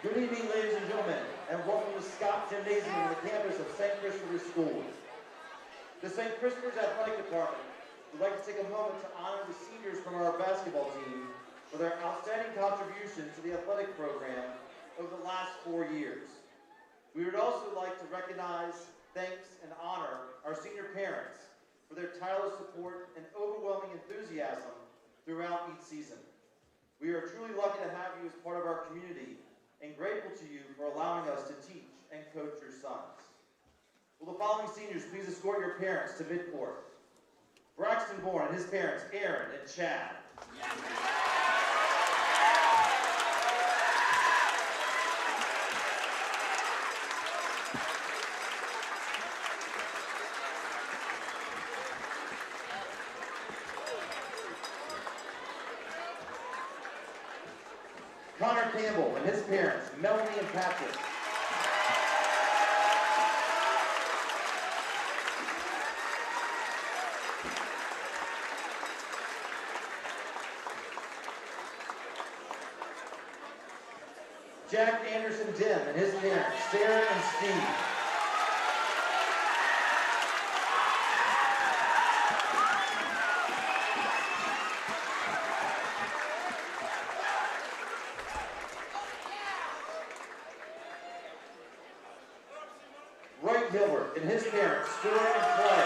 Good evening, ladies and gentlemen, and welcome to Scott Gymnasium on the campus of St. Christopher's School. The St. Christopher's Athletic Department would like to take a moment to honor the seniors from our basketball team for their outstanding contribution to the athletic program over the last 4 years. We would also like to recognize, thanks, and honor our senior parents for their tireless support and overwhelming enthusiasm throughout each season. We are truly lucky to have you as part of our community and grateful to you for allowing us to teach and coach your sons. Will the following seniors please escort your parents to midcourt? Braxton Bourne and his parents, Aaron and Chad. Connor Campbell and his parents, Melanie and Patrick. Jack Anderson Dim and his parents, Sarah and Steve. Wright Gilbert and his parents, Stuart and Clay.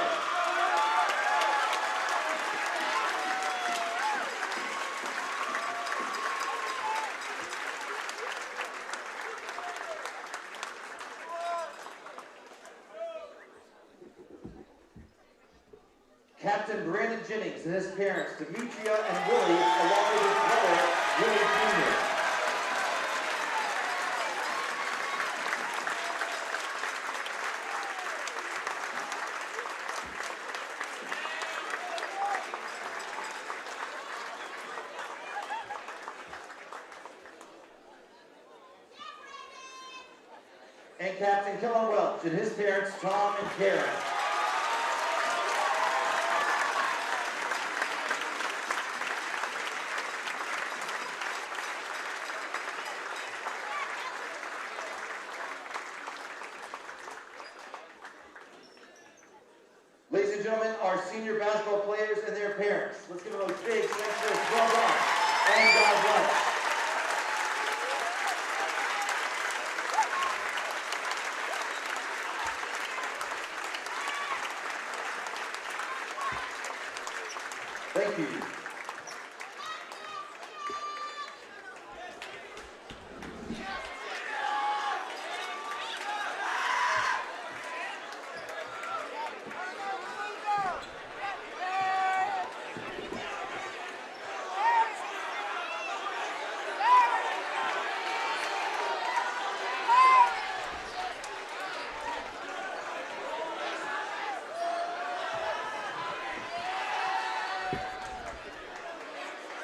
Captain Brandon Jennings and his parents, Demetria and Willie, along with his brother, Willie Jr. And Captain Kellen Welch and his parents, Tom and Karen. Ladies and gentlemen, our senior basketball players and their parents. Let's give them a big thanks, well done, and God bless. Thank you.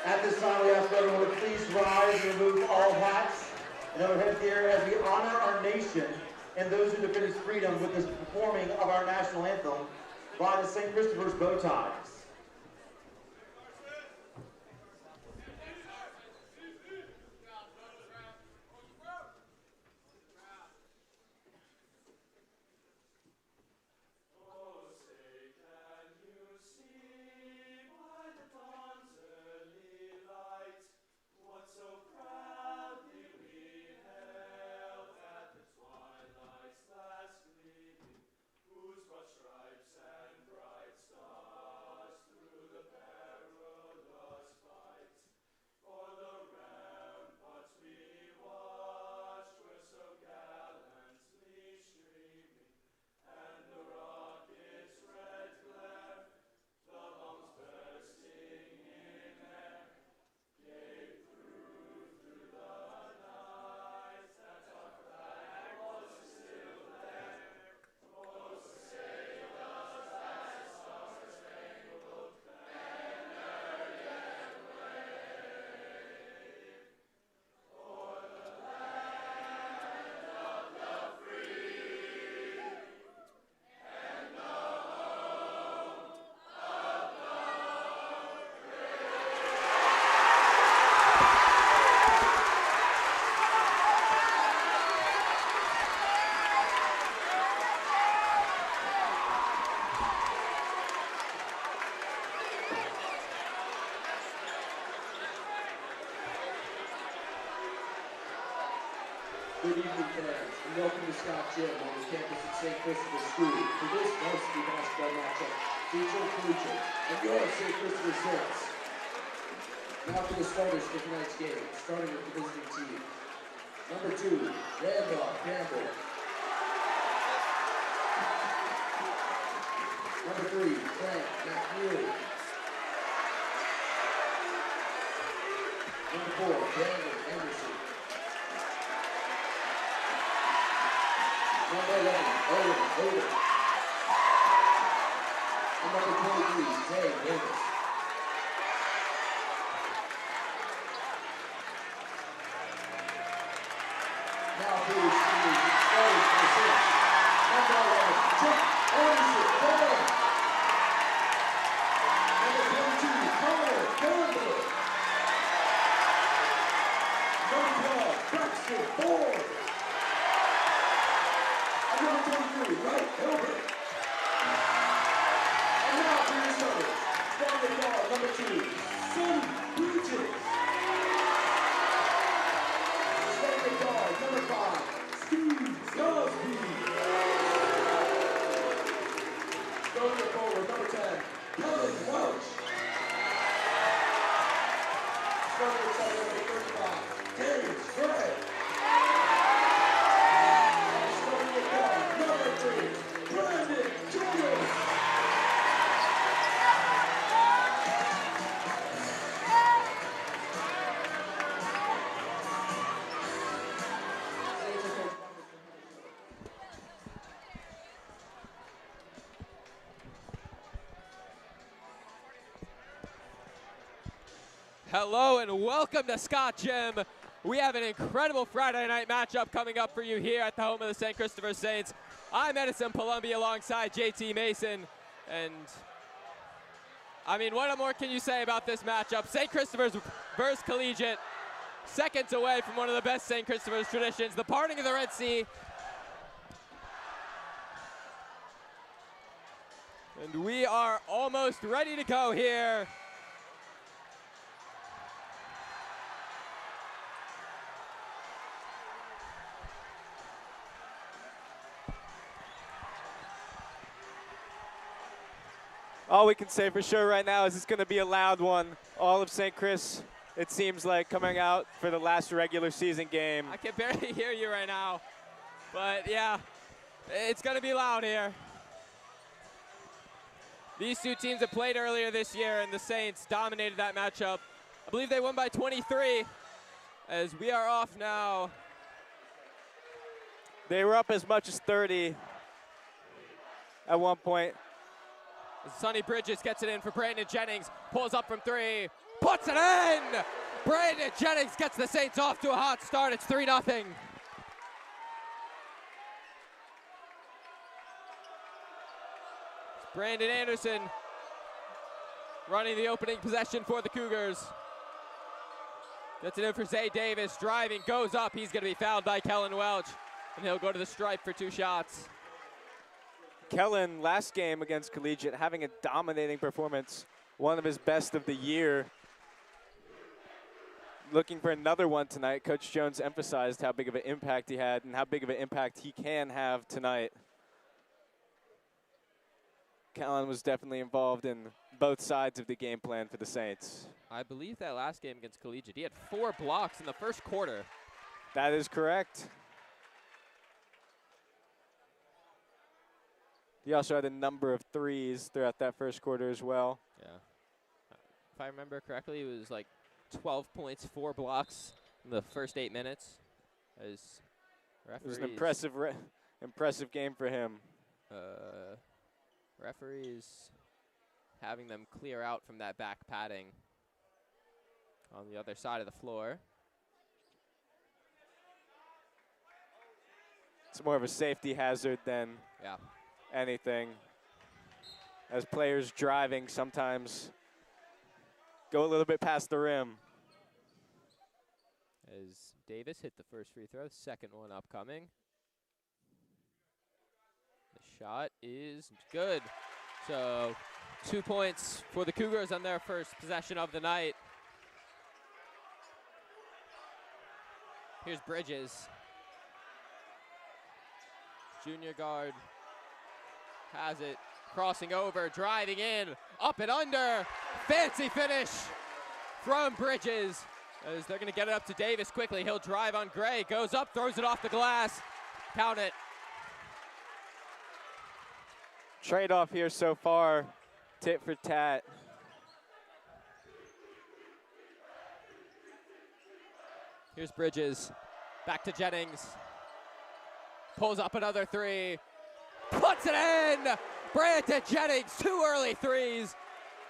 At this time, we ask everyone to please rise and remove all hats and other headgear as we honor our nation and those who defend its freedom with the performing of our national anthem by the St. Christopher's bow ties. Stripes and bright stars Good evening, fans, and welcome to Scott Gym on the campus at St. Christopher School for this varsity basketball matchup featuring Collegiate and your St. Christopher Saints. Now for the starters for tonight's game, starting with the visiting team. Number 2, Randolph Campbell. Number 3, Frank McNeely. Number 4, Brandon Anderson. Number 11, Owen Oden. And number 23, Zay Davis. Now for your seniors, starting for the Saints. Number 11, Chuck Anderson, forward. Number 22, Connor Campbell. Number 12, Braxton Ford. And number 23, Wright Hilbert. And now for your starters, starting guard number 2, St. Regis. Starting guard number 5, Steve Cosby. Starting forward number 10, Kevin Welch. Starting center number 35, Dave Gray. Starting guard number 3, Brandon Julius. Hello and welcome to Scott Gym. We have an incredible Friday night matchup coming up for you here at the home of the St. Christopher Saints. I'm Edison Palumbi alongside JT Mason. And I mean, what more can you say about this matchup? St. Christopher's versus Collegiate, seconds away from one of the best St. Christopher's traditions, the parting of the Red Sea. And we are almost ready to go here. All we can say for sure right now is it's going to be a loud one. All of St. Chris, it seems like, coming out for the last regular season game. I can barely hear you right now, but yeah, it's going to be loud here. These two teams have played earlier this year, and the Saints dominated that matchup. I believe they won by 23, as we are off now. They were up as much as 30 at one point. Sonny Bridges gets it in for Brandon Jennings, pulls up from 3, puts it in! Brandon Jennings gets the Saints off to a hot start. It's 3-0. Brandon Anderson running the opening possession for the Cougars. Gets it in for Zay Davis, driving, goes up. He's going to be fouled by Kellen Welch, and he'll go to the stripe for 2 shots. Kellen, last game against Collegiate, having a dominating performance, one of his best of the year. Looking for another one tonight. Coach Jones emphasized how big of an impact he had and how big of an impact he can have tonight. Kellen was definitely involved in both sides of the game plan for the Saints. I believe that last game against Collegiate, he had 4 blocks in the first quarter. That is correct. He also had a number of threes throughout that first quarter as well. Yeah. If I remember correctly, it was like 12 points, 4 blocks in the first 8 minutes. As it was an impressive game for him. Referees having them clear out from that back padding on the other side of the floor. It's more of a safety hazard than anything. As players driving sometimes go a little bit past the rim. As Davis hit the first free throw, second one upcoming. The shot is good. So 2 points for the Cougars on their first possession of the night. Here's Bridges. Junior guard has it, crossing over, driving in, up and under. Fancy finish from Bridges. As they're going to get it up to Davis quickly. He'll drive on Gray, goes up, throws it off the glass. Count it. Trade-off here so far, tit for tat. Here's Bridges, back to Jennings. Pulls up another three, puts it in! Brandon Jennings, 2 early threes,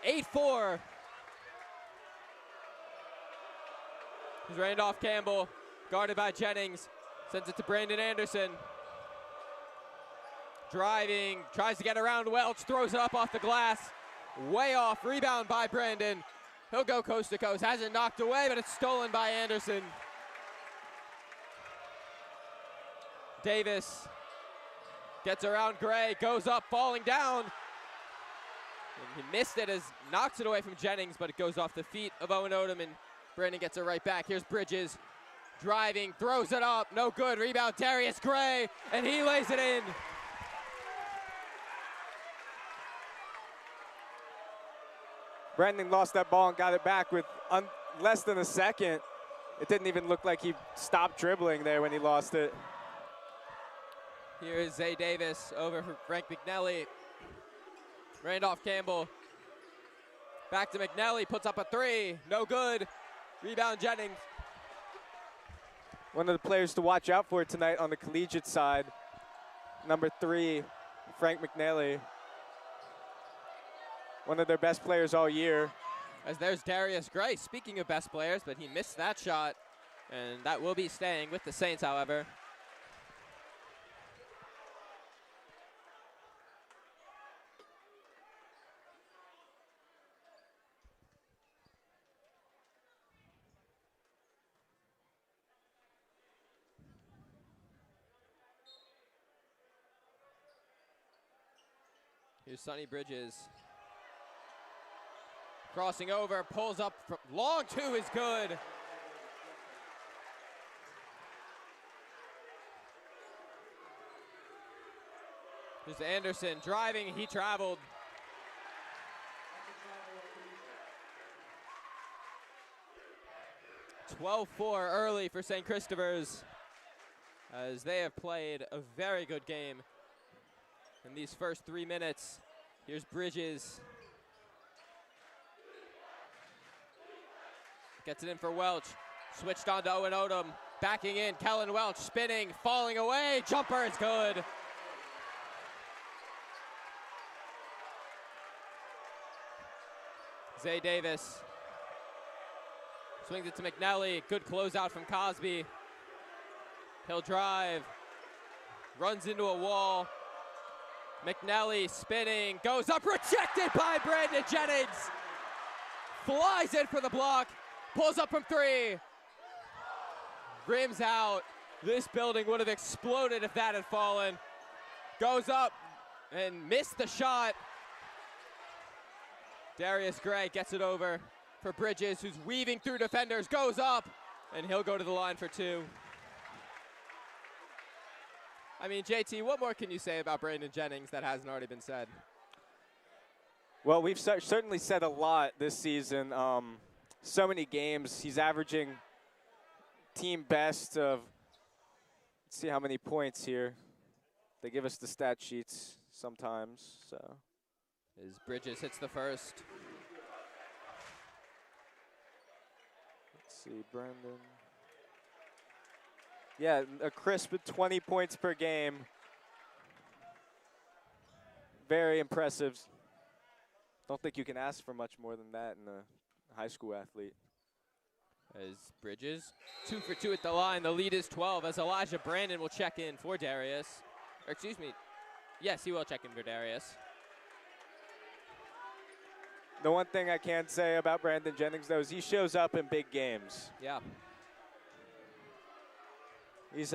8-4. Here's Randolph Campbell, guarded by Jennings, sends it to Brandon Anderson. Driving, tries to get around Welch, throws it up off the glass. Way off, rebound by Brandon. He'll go coast to coast, has it knocked away, but it's stolen by Anderson. Davis gets around Gray, goes up, falling down. And he missed it as knocks it away from Jennings, but it goes off the feet of Owen Odom, and Brandon gets it right back. Here's Bridges, driving, throws it up, no good. Rebound, Darius Gray, and he lays it in. Brandon lost that ball and got it back with less than a second. It didn't even look like he stopped dribbling there when he lost it. Here is Zay Davis over for Frank McNelly. Randolph Campbell back to McNelly, puts up a three, no good. Rebound Jennings. One of the players to watch out for tonight on the collegiate side, number 3, Frank McNelly. One of their best players all year. As there's Darius Gray, speaking of best players, but he missed that shot, and that will be staying with the Saints, however. Here's Sonny Bridges. Crossing over, pulls up, from long two is good. Here's Anderson driving, he traveled. (12-4) early for St. Christopher's, as they have played a very good game in these first 3 minutes. Here's Bridges. Gets it in for Welch. Switched on to Owen Odom. Backing in, Kellen Welch spinning, falling away. Jumper is good. Zay Davis swings it to McNelly. Good closeout from Cosby. He'll drive. Runs into a wall. McNelly spinning, goes up, rejected by Brandon Jennings. Flies in for the block, pulls up from 3. Rims out. This building would have exploded if that had fallen. Goes up and missed the shot. Darius Gray gets it over for Bridges, who's weaving through defenders, goes up, and he'll go to the line for 2. I mean, JT, what more can you say about Brandon Jennings that hasn't already been said? Well, we've certainly said a lot this season. So many games. He's averaging team best of, let's see how many points here. They give us the stat sheets sometimes, so. As Bridges hits the first. Let's see, Brandon. Yeah, a crisp 20 points per game. Very impressive. Don't think you can ask for much more than that in a high school athlete. As Bridges, 2 for 2 at the line. The lead is 12 as Elijah Brandon will check in for Darius. Or excuse me, yes, he will check in for Darius. The one thing I can say about Brandon Jennings, though, is he shows up in big games. Yeah. He's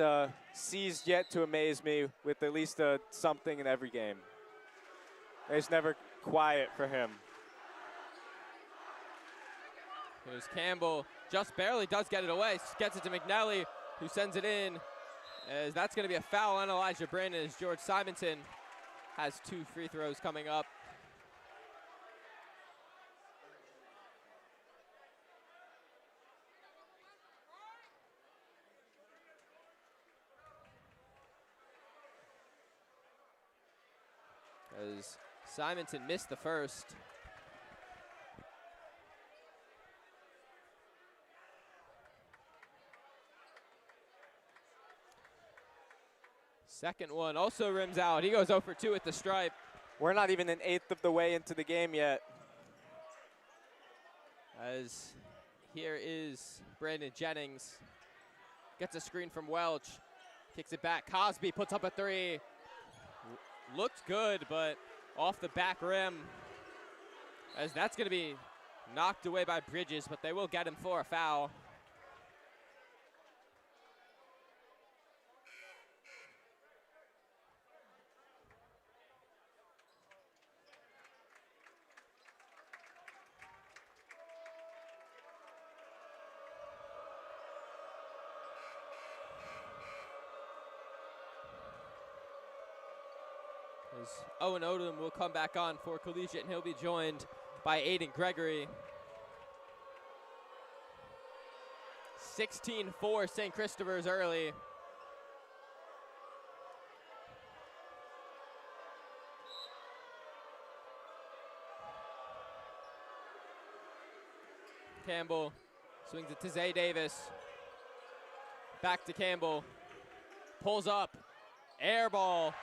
seized yet to amaze me with at least something in every game. It's never quiet for him. Here's Campbell, just barely does get it away. Gets it to McNelly, who sends it in. as that's going to be a foul on Elijah Brandon as George Simonton has 2 free throws coming up. As Simonton missed the first. Second one also rims out. He goes 0 for 2 at the stripe. We're not even an eighth of the way into the game yet. As here is Brandon Jennings. Gets a screen from Welch. Kicks it back. Cosby puts up a 3. Looked good, but off the back rim. As that's going to be knocked away by Bridges, but they will get him for a foul. As Owen Odom will come back on for Collegiate, and he'll be joined by Aiden Gregory. 16-4 St. Christopher's early. Campbell swings it to Zay Davis. Back to Campbell. Pulls up. Air ball.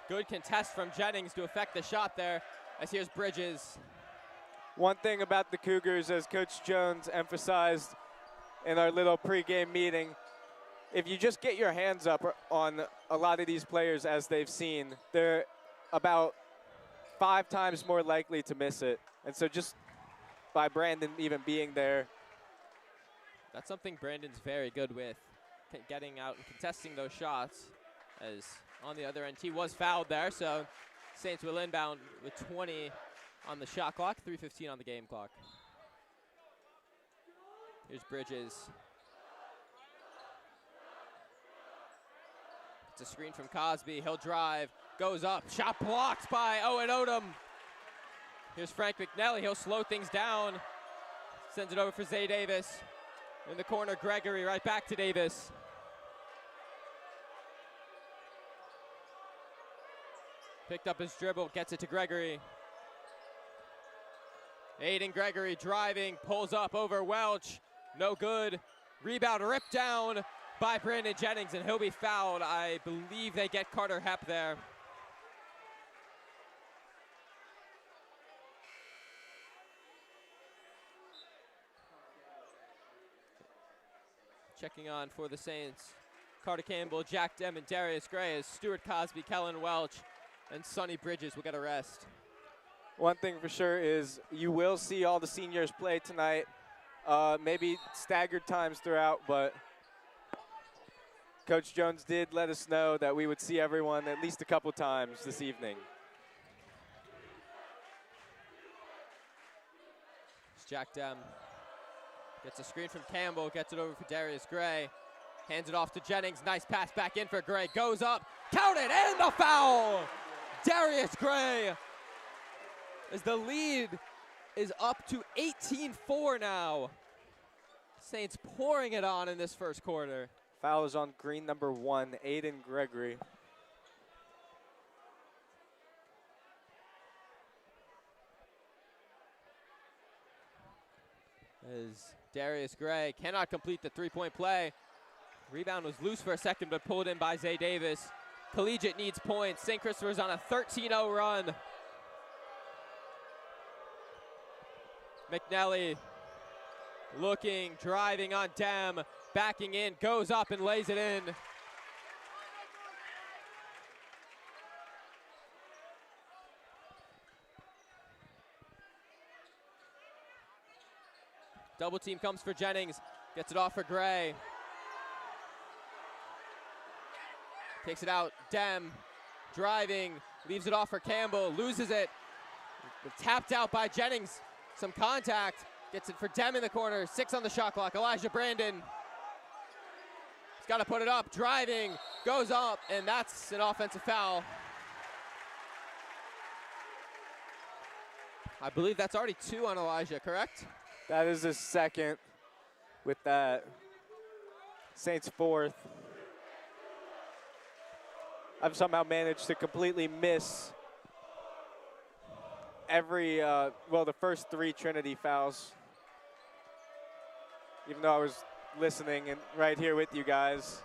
Good contest from Jennings to affect the shot there, as here's Bridges. One thing about the Cougars, as Coach Jones emphasized in our little pregame meeting, if you just get your hands up on a lot of these players as they've seen, they're about 5 times more likely to miss it. And so just by Brandon even being there. That's something Brandon's very good with, getting out and contesting those shots. As on the other end, he was fouled there, so Saints will inbound with 20 on the shot clock, 3:15 on the game clock. Here's Bridges. It's a screen from Cosby. He'll drive, goes up, shot blocked by Owen Odom. Here's Frank McNally. He'll slow things down. Sends it over for Zay Davis. In the corner, Gregory right back to Davis. Picked up his dribble, gets it to Gregory. Aiden Gregory driving, pulls up over Welch. No good. Rebound ripped down by Brandon Jennings, and he'll be fouled. I believe they get Carter Hepp there. Checking on for the Saints. Carter Campbell, Jack Dem, and Darius Gray as Stuart Cosby, Kellen Welch, and Sonny Bridges will get a rest. One thing for sure is you will see all the seniors play tonight. Maybe staggered times throughout, but Coach Jones did let us know that we would see everyone at least a couple times this evening. It's Jack Dem. Gets a screen from Campbell, gets it over for Darius Gray. Hands it off to Jennings, nice pass back in for Gray. Goes up, counted, and the foul! Darius Gray, as the lead is up to 18-4 now. Saints pouring it on in this first quarter. Foul is on green number 1, Aiden Gregory. As Darius Gray cannot complete the 3-point play. Rebound was loose for a second, but pulled in by Zay Davis. Collegiate needs points. St. Christopher's on a 13-0 run. McNally looking, driving on Dem, backing in, goes up and lays it in. Double team comes for Jennings, gets it off for Gray. Takes it out, Dem, driving, leaves it off for Campbell, loses it. Tapped out by Jennings, some contact, gets it for Dem in the corner, 6 on the shot clock. Elijah Brandon got to put it up, driving, goes up, and that's an offensive foul. I believe that's already 2 on Elijah, correct? That is his second with that. Saints 4th. I've somehow managed to completely miss every, the first 3 Trinity fouls. Even though I was listening and right here with you guys.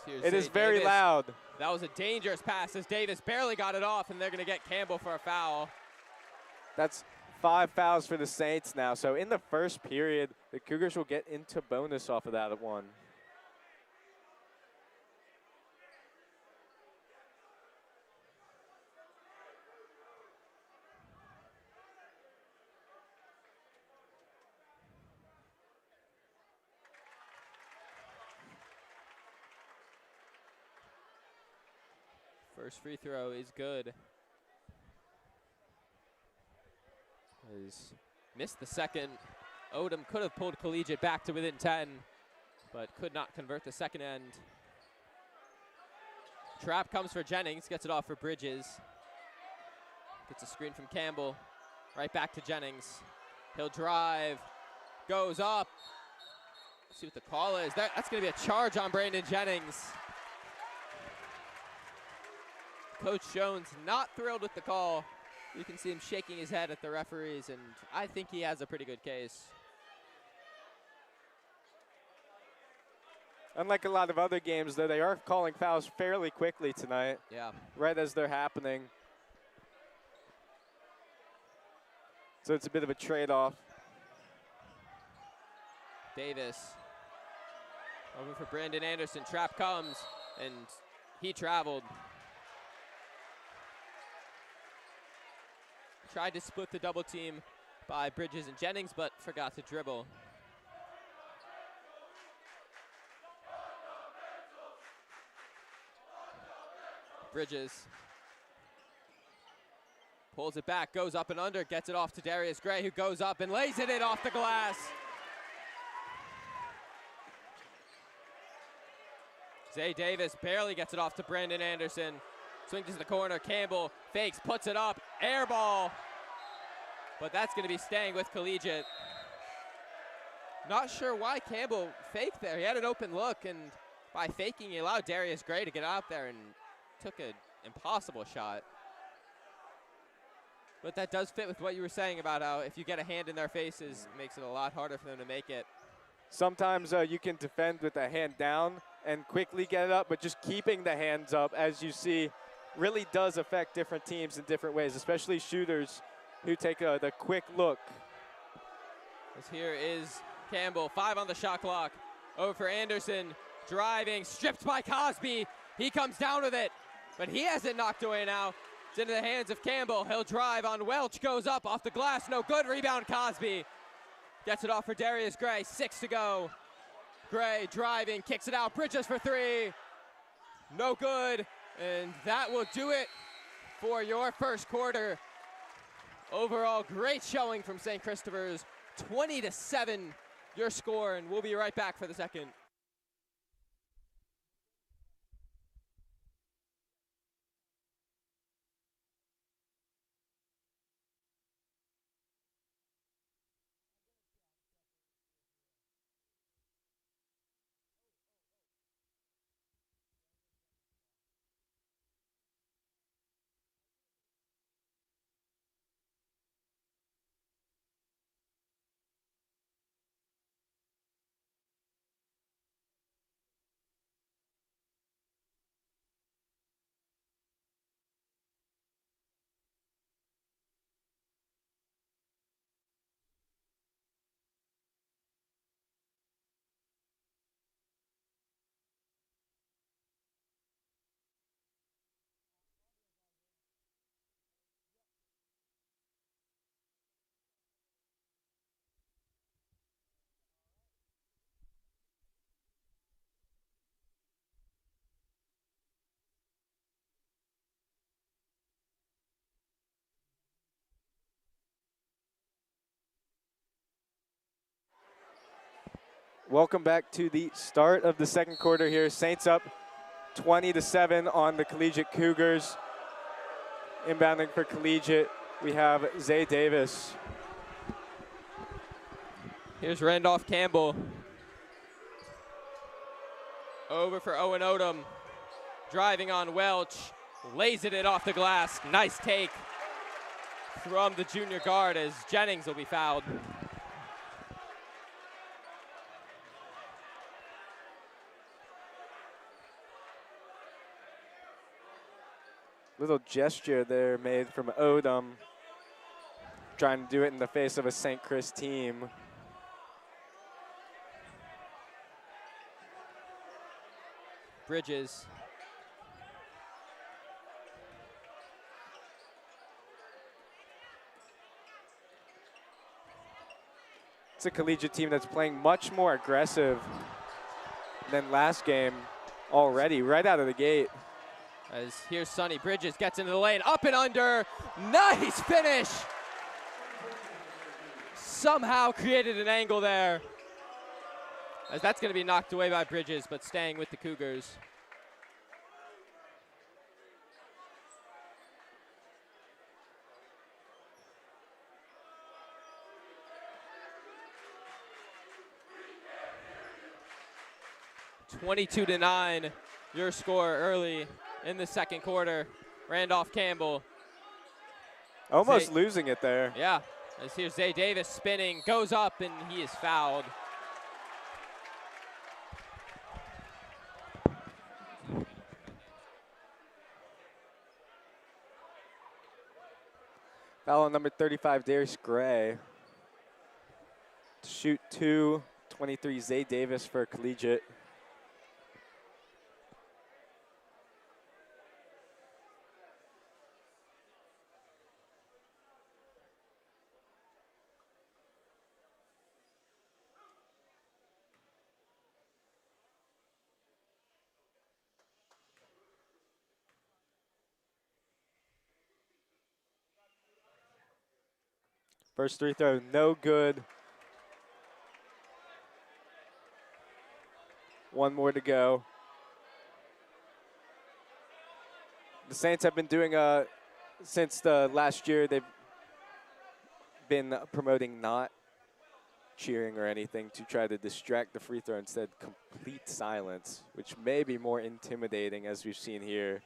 It is very loud. That was a dangerous pass as Davis barely got it off, and they're going to get Campbell for a foul. That's 5 fouls for the Saints now. So in the first period, the Cougars will get into bonus off of that one. First free throw is good. He's missed the second. Odom could have pulled Collegiate back to within 10, but could not convert the second end. Trap comes for Jennings, gets it off for Bridges. Gets a screen from Campbell, right back to Jennings. He'll drive, goes up. Let's see what the call is. That's gonna be a charge on Brandon Jennings. Coach Jones not thrilled with the call. You can see him shaking his head at the referees, and I think he has a pretty good case. Unlike a lot of other games, though, they are calling fouls fairly quickly tonight. Yeah. Right as they're happening. So it's a bit of a trade-off. Davis. Over for Brandon Anderson. Trap comes, and he traveled. Tried to split the double team by Bridges and Jennings, but forgot to dribble. Bridges pulls it back, goes up and under, gets it off to Darius Gray, who goes up and lays it in off the glass. Zay Davis barely gets it off to Brandon Anderson. Swings to the corner, Campbell fakes, puts it up, air ball. But that's gonna be staying with Collegiate. Not sure why Campbell faked there. He had an open look, and by faking, he allowed Darius Gray to get out there and took an impossible shot. But that does fit with what you were saying about how if you get a hand in their faces, it makes it a lot harder for them to make it. Sometimes you can defend with a hand down and quickly get it up, but just keeping the hands up, as you see, really does affect different teams in different ways, especially shooters who take the quick look. As here is Campbell, 5 on the shot clock. Over for Anderson, driving, stripped by Cosby. He comes down with it, but he has it knocked away now. It's into the hands of Campbell. He'll drive on Welch, goes up off the glass, no good. Rebound Cosby. Gets it off for Darius Gray, 6 to go. Gray driving, kicks it out, Bridges for 3. No good, and that will do it for your first quarter. Overall, great showing from St. Christopher's, 20-7 your score, and we'll be right back for the second. Welcome back to the start of the second quarter here. Saints up 20-7 on the Collegiate Cougars. Inbounding for Collegiate, we have Zay Davis. Here's Randolph Campbell. Over for Owen Odom. Driving on Welch. Lays it in off the glass. Nice take from the junior guard as Jennings will be fouled. Little gesture there made from Odom, trying to do it in the face of a St. Chris team. Bridges. It's a Collegiate team that's playing much more aggressive than last game already, right out of the gate. As here's Sonny Bridges, gets into the lane, up and under, nice finish! Somehow created an angle there. As that's gonna be knocked away by Bridges, but staying with the Cougars. (22-9), your score early in the second quarter. Randolph Campbell. Almost losing it there. Yeah, as here's Zay Davis spinning, goes up, and he is fouled. Foul on number 35, Darius Gray. Shoot 2, 23, Zay Davis for Collegiate. First free throw, no good. One more to go. The Saints have been doing, since the last year, they've been promoting not cheering or anything to try to distract the free throw, instead complete silence, which may be more intimidating as we've seen here.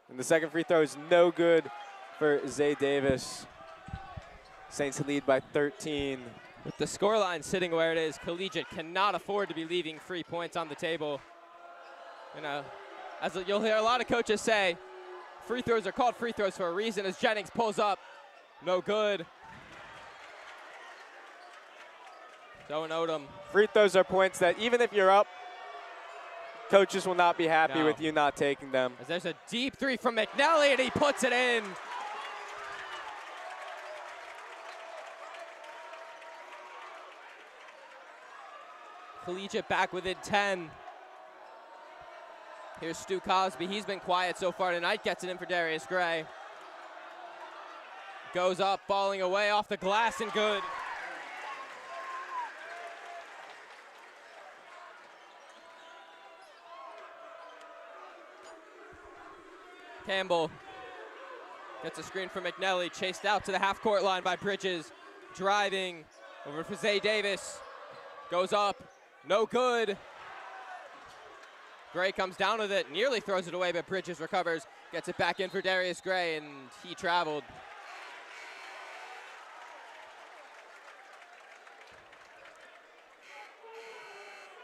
And the second free throw is no good for Zay Davis. Saints lead by 13. With the scoreline sitting where it is, Collegiate cannot afford to be leaving free points on the table. You know, as you'll hear a lot of coaches say, free throws are called free throws for a reason, as Jennings pulls up. No good. Owen Odom. Free throws are points that even if you're up, coaches will not be happy with you not taking them. As there's a deep three from McNally, and he puts it in. Collegiate back within 10. Here's Stu Cosby. He's been quiet so far tonight. Gets it in for Darius Gray. Goes up, balling away off the glass, and good. Campbell gets a screen from McNally, chased out to the half-court line by Bridges. Driving over for Zay Davis. Goes up, no good. Gray comes down with it, nearly throws it away, but Bridges recovers. Gets it back in for Darius Gray, and he traveled.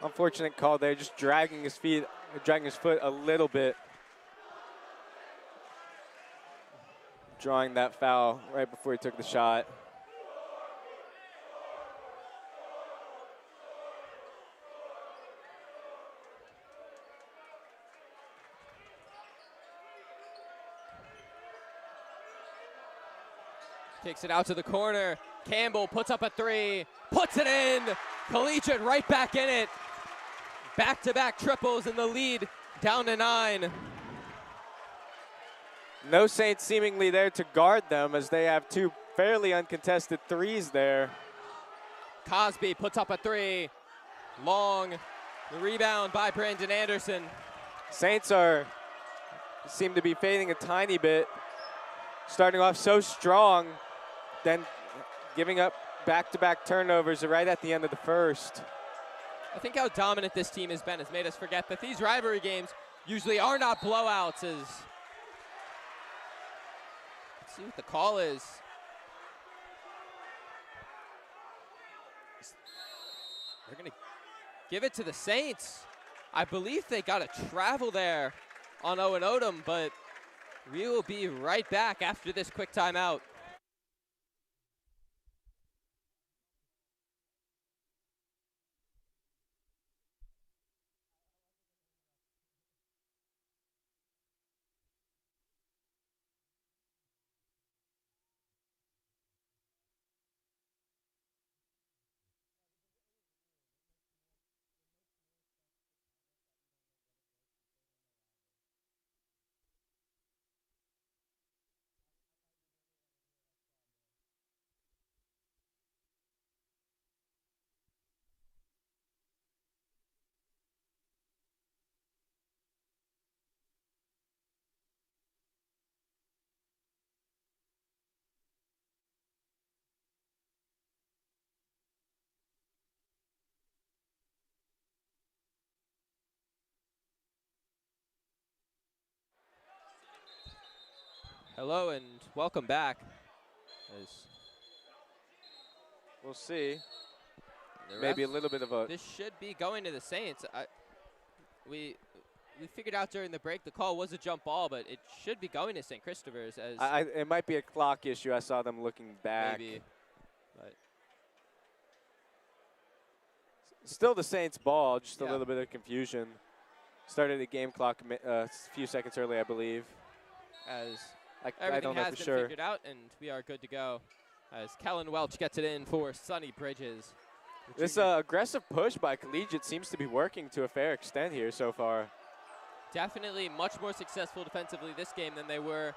Unfortunate call there, just dragging his foot a little bit. Drawing that foul right before he took the shot. Kicks it out to the corner. Campbell puts up a three, puts it in. Collegiate right back in it. Back-to-back triples in the lead, down to 9. No Saints seemingly there to guard them, as they have two fairly uncontested threes there. Cosby puts up a three. Long. The rebound by Brandon Anderson. Saints seem to be fading a tiny bit. Starting off so strong, then giving up back-to-back turnovers right at the end of the first. I think how dominant this team has been has made us forget that these rivalry games usually are not blowouts. Let's see what the call is. They're going to give it to the Saints. I believe they got a travel there on Owen Odom, but we will be right back after this quick timeout. Hello and welcome back. We'll see. Maybe a little bit of a... This should be going to the Saints. We figured out during the break the call was a jump ball, but it should be going to St. Christopher's. As it might be a clock issue. I saw them looking back. maybe, but still the Saints ball, just a Yeah. little bit of confusion. Started the game clock a few seconds early, I believe. as I everything don't know has for been sure. figured out, and we are good to go. As Kellen Welch gets it in for Sonny Bridges. This aggressive push by Collegiate seems to be working to a fair extent here so far. Definitely much more successful defensively this game than they were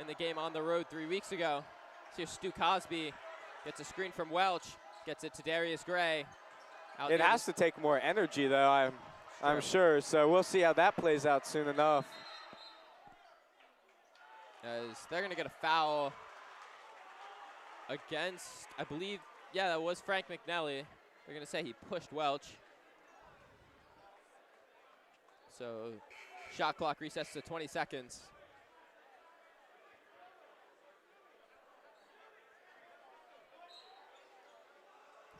in the game on the road 3 weeks ago. So here's Stu Cosby gets a screen from Welch, gets it to Darius Gray. It has to take more energy, though, I'm sure. So we'll see how that plays out soon enough. As they're going to get a foul against, I believe, yeah, that was Frank McNally. They're going to say he pushed Welch. So shot clock resets to 20 seconds.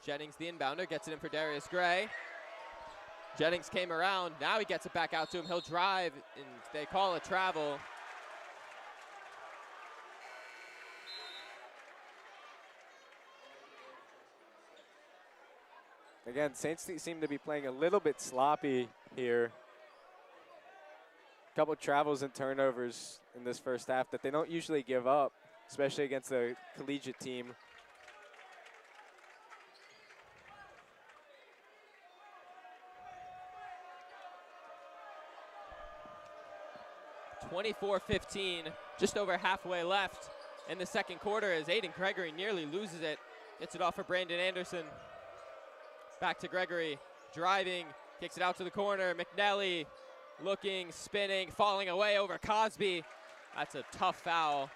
Jennings, the inbounder, gets it in for Darius Gray. Jennings came around. Now he gets it back out to him. He'll drive, and they call a travel. Again, Saints seem to be playing a little bit sloppy here. A couple travels and turnovers in this first half that they don't usually give up, especially against a collegiate team. (24-15), just over halfway left in the second quarter as Aiden Gregory nearly loses it. Gets it off for Brandon Anderson. Back to Gregory, driving, kicks it out to the corner. McNally looking, spinning, falling away over Cosby. That's a tough foul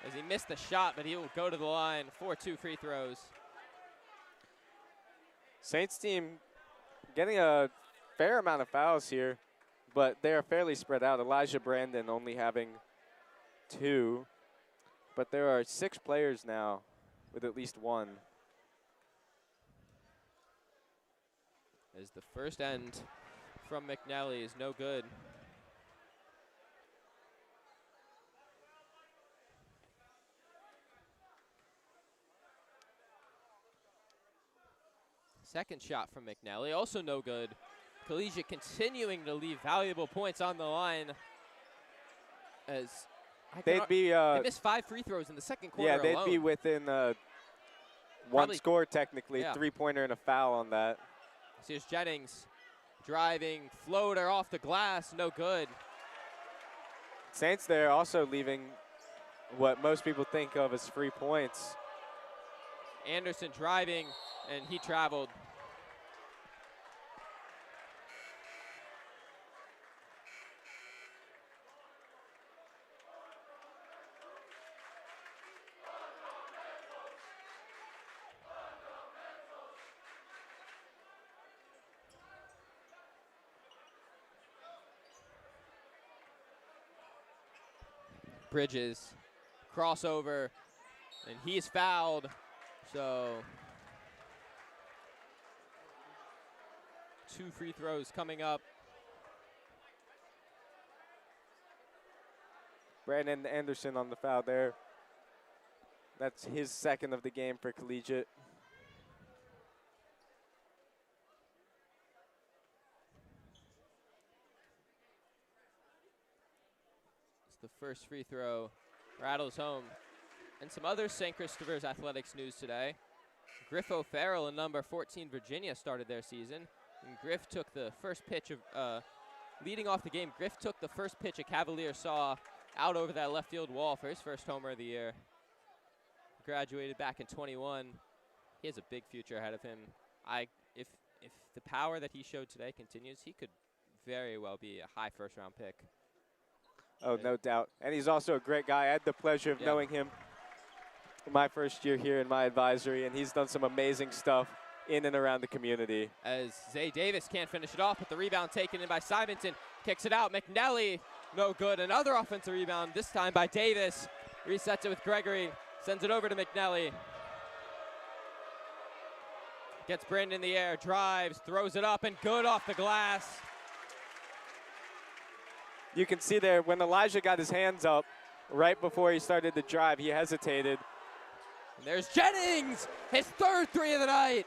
as he missed the shot, but he will go to the line for 2 free throws. Saints team getting a fair amount of fouls here, but they are fairly spread out. Elijah Brandon only having 2, but there are 6 players now with at least 1. As the first end from McNally is no good. Second shot from McNally, also no good. Collegiate continuing to leave valuable points on the line as they missed 5 free throws in the second quarter Yeah, they'd alone. be within one Probably score technically, yeah. 3-pointer and a foul on that. So here's Jennings driving, floater off the glass, no good. Saints there also leaving what most people think of as free points. Anderson driving, and he traveled. Bridges, crossover, and he's fouled. So 2 free throws coming up. Brandon Anderson on the foul there. That's his second of the game for Collegiate. It's the first free throw. Rattles home. And some other St. Christopher's athletics news today. Griff O'Farrell and number 14 Virginia started their season. And Griff took the first pitch of, leading off the game, Griff took the first pitch a Cavalier saw out over that left field wall for his first homer of the year. Graduated back in 21. He has a big future ahead of him. If the power that he showed today continues, he could very well be a high first-round pick. Oh, no doubt. And he's also a great guy. I had the pleasure of knowing him my first year here in my advisory, and he's done some amazing stuff in and around the community. As Zay Davis can't finish it off, but the rebound taken in by Simonton. Kicks it out. McNelly, no good. Another offensive rebound, this time by Davis. Resets it with Gregory. Sends it over to McNelly. Gets Brandon in the air, drives, throws it up, and good off the glass. You can see there when Elijah got his hands up right before he started the drive, he hesitated. And there's Jennings, his third three of the night.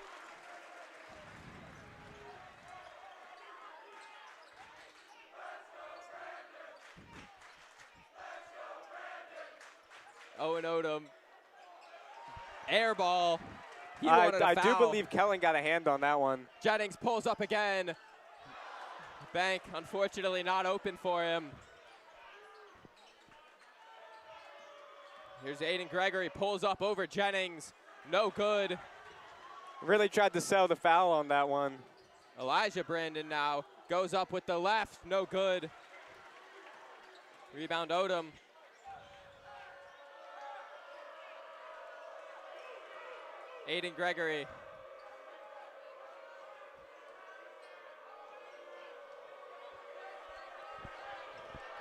Owen Odom, air ball. He wanted a I foul. do believe Kellen got a hand on that one. Jennings pulls up again. Bank, unfortunately, not open for him. Here's Aiden Gregory, pulls up over Jennings. No good. Really tried to sell the foul on that one. Elijah Brandon now goes up with the left. No good. Rebound Odom. Aiden Gregory.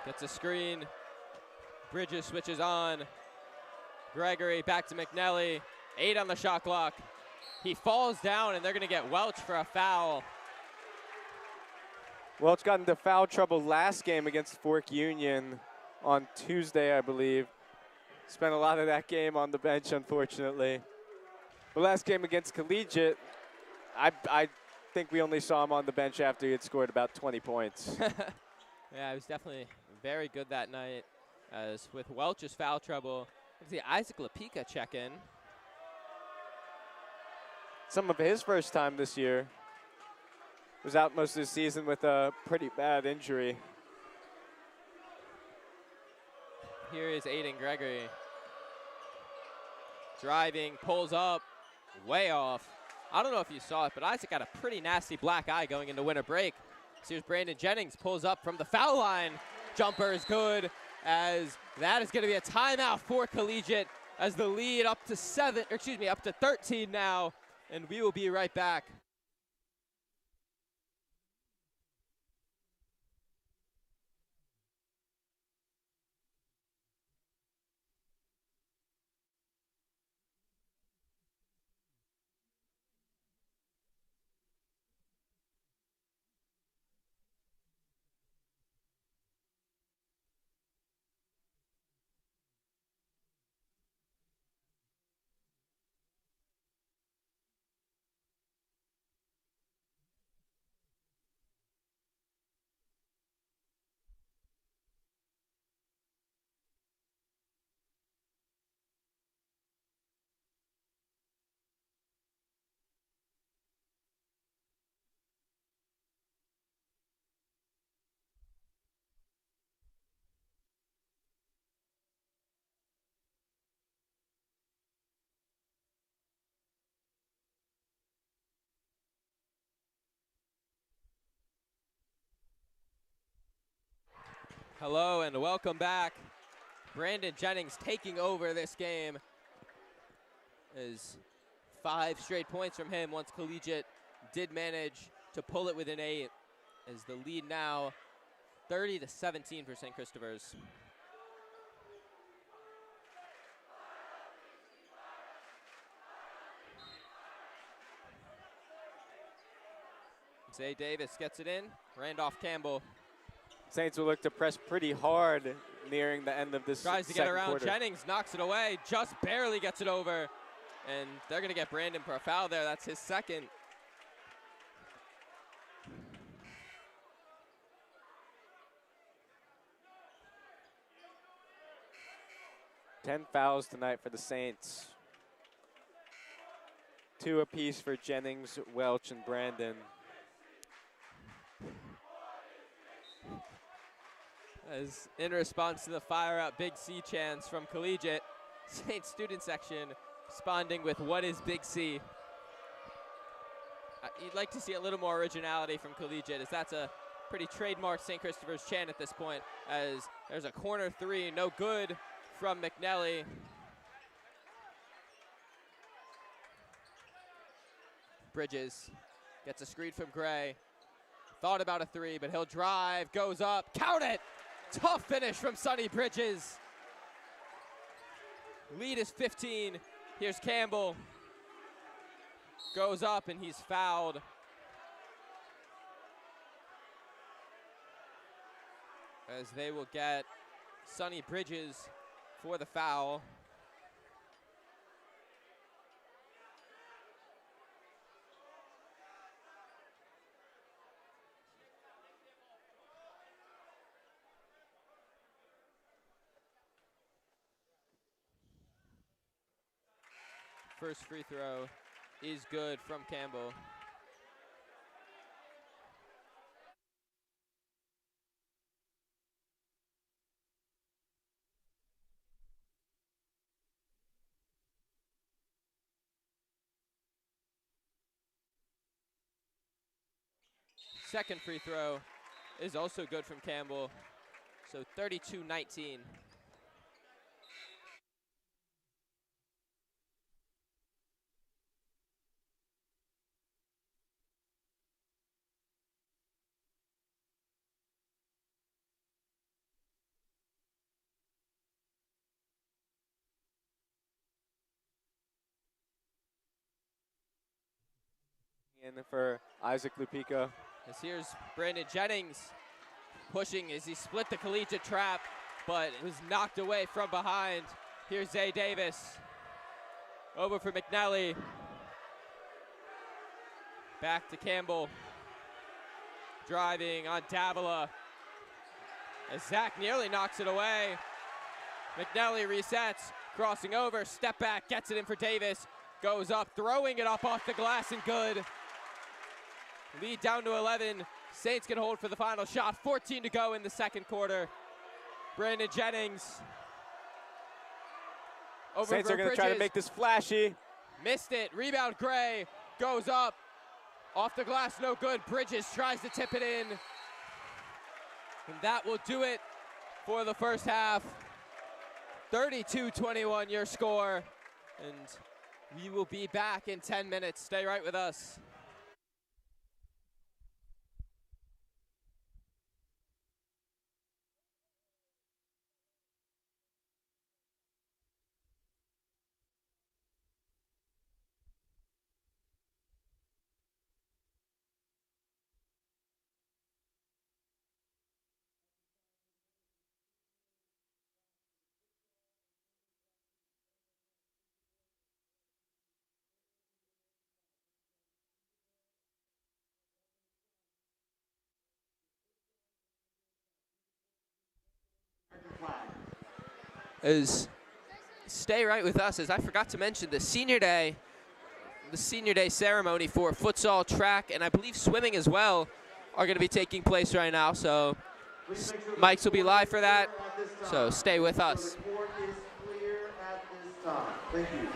Gets a screen. Bridges switches on. Gregory back to McNelly. 8 on the shot clock. He falls down, and they're going to get Welch for a foul. Welch got into foul trouble last game against Fork Union on Tuesday, I believe. Spent a lot of that game on the bench, unfortunately. The last game against Collegiate, I think we only saw him on the bench after he had scored about 20 points. Yeah, he was definitely very good that night. As with Welch's foul trouble, let's see Isaac Lapika check in. Some of his first time this year. Was out most of the season with a pretty bad injury. Here is Aiden Gregory. Driving, pulls up, way off. I don't know if you saw it, but Isaac got a pretty nasty black eye going into winter break. So here's Brandon Jennings, pulls up from the foul line. Jumper is good, as that is going to be a timeout for Collegiate, as the lead up to 13 now, and we will be right back. Hello and welcome back. Brandon Jennings taking over this game. Is 5 straight points from him once Collegiate did manage to pull it within 8. Is the lead now 30-17 for St. Christopher's. Zay Davis gets it in. Randolph Campbell Saints will look to press pretty hard nearing the end of this tries to get around quarter. Jennings, knocks it away, just barely gets it over. And they're going to get Brandon for a foul there. That's his second. Ten fouls tonight for the Saints. 2 apiece for Jennings, Welch, and Brandon. As in response to the fire up Big C chants from Collegiate, Saints student section responding with "What is Big C?" You'd like to see a little more originality from Collegiate, as that's a pretty trademark St. Christopher's chant at this point, as there's a corner 3, no good from McNelly. Bridges gets a screen from Gray. Thought about a 3, but he'll drive, goes up, count it! Tough finish from Sonny Bridges. Lead is 15. Here's Campbell. Goes up and he's fouled. As they will get Sonny Bridges for the foul. First free throw is good from Campbell. Second free throw is also good from Campbell. So 32-19. In for Isaac Lupica. As here's Brandon Jennings pushing as he split the Collegiate trap, but it was knocked away from behind. Here's Zay Davis. Over for McNelly. Back to Campbell. Driving on Davila. As Zach nearly knocks it away. McNelly resets, crossing over, step back, gets it in for Davis. Goes up, throwing it up off the glass and good. Lead down to 11. Saints can hold for the final shot. 14 to go in the second quarter. Brandon Jennings. Over Saints for are going to Bridges. try to make this flashy. Missed it. Rebound Gray. Goes up. Off the glass, no good. Bridges tries to tip it in. And that will do it for the first half. 32-21 your score. And we will be back in 10 minutes. Stay right with us. Stay right with us, as I forgot to mention the senior day ceremony for futsal, track, and I believe swimming as well are going to be taking place right now. So mics will be live for that. So stay with us. The report is clear at this time. Thank you.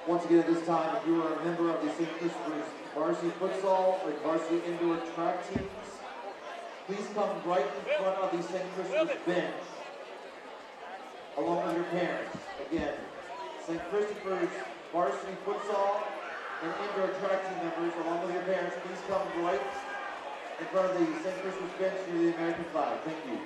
Once again at this time, if you are a member of the St. Christopher's Varsity Futsal or Varsity Indoor Track teams, please come right in front of the St. Christopher's bench, along with your parents. Again, St. Christopher's Varsity Futsal and Indoor Track team members, along with your parents, please come right in front of the St. Christopher's bench near the American flag. Thank you.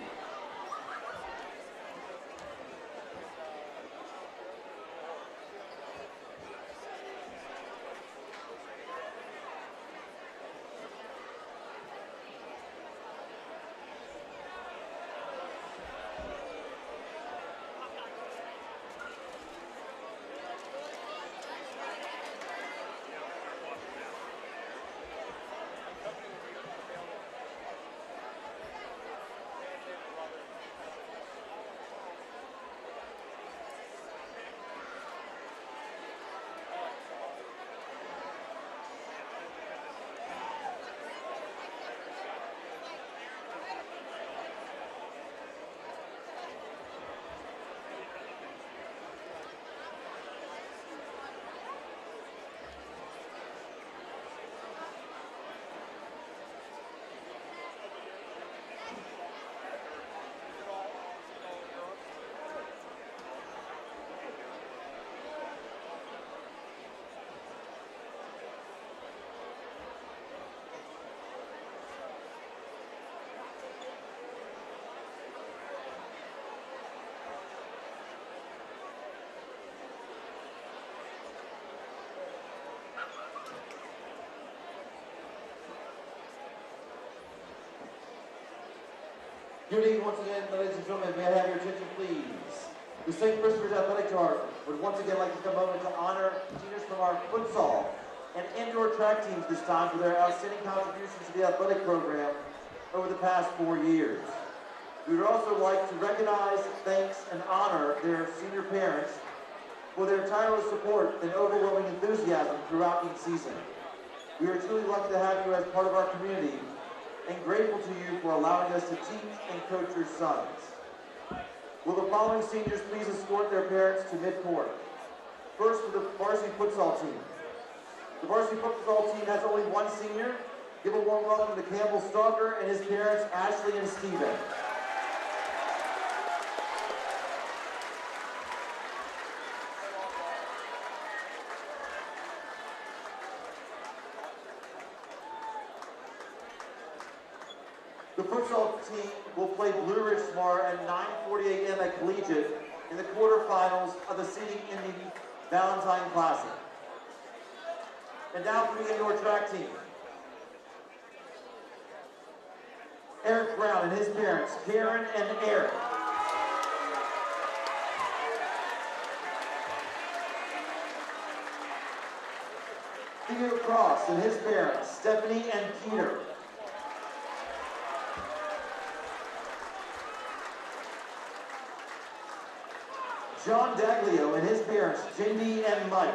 Good evening once again, ladies and gentlemen. May I have your attention, please? The St. Christopher's Athletic Department would once again like to take a moment to honor seniors from our futsal and indoor track teams this time for their outstanding contributions to the athletic program over the past 4 years. We would also like to recognize, thanks, and honor their senior parents for their tireless support and overwhelming enthusiasm throughout each season. We are truly lucky to have you as part of our community and grateful to you for allowing us to teach and coach your sons. Will the following seniors please escort their parents to midcourt? First, for the varsity futsal team. The varsity futsal team has only one senior. Give a warm welcome to Campbell Stalker and his parents, Ashley and Steven. The futsal team will play Blue Ridge tomorrow at 9:40 a.m. at Collegiate in the quarterfinals of the Seating Indy Valentine Classic. And now for the indoor track team. Eric Brown and his parents, Karen and Eric. Theo Cross and his parents, Stephanie and Peter. John Daglio and his parents, Jindy and Mike.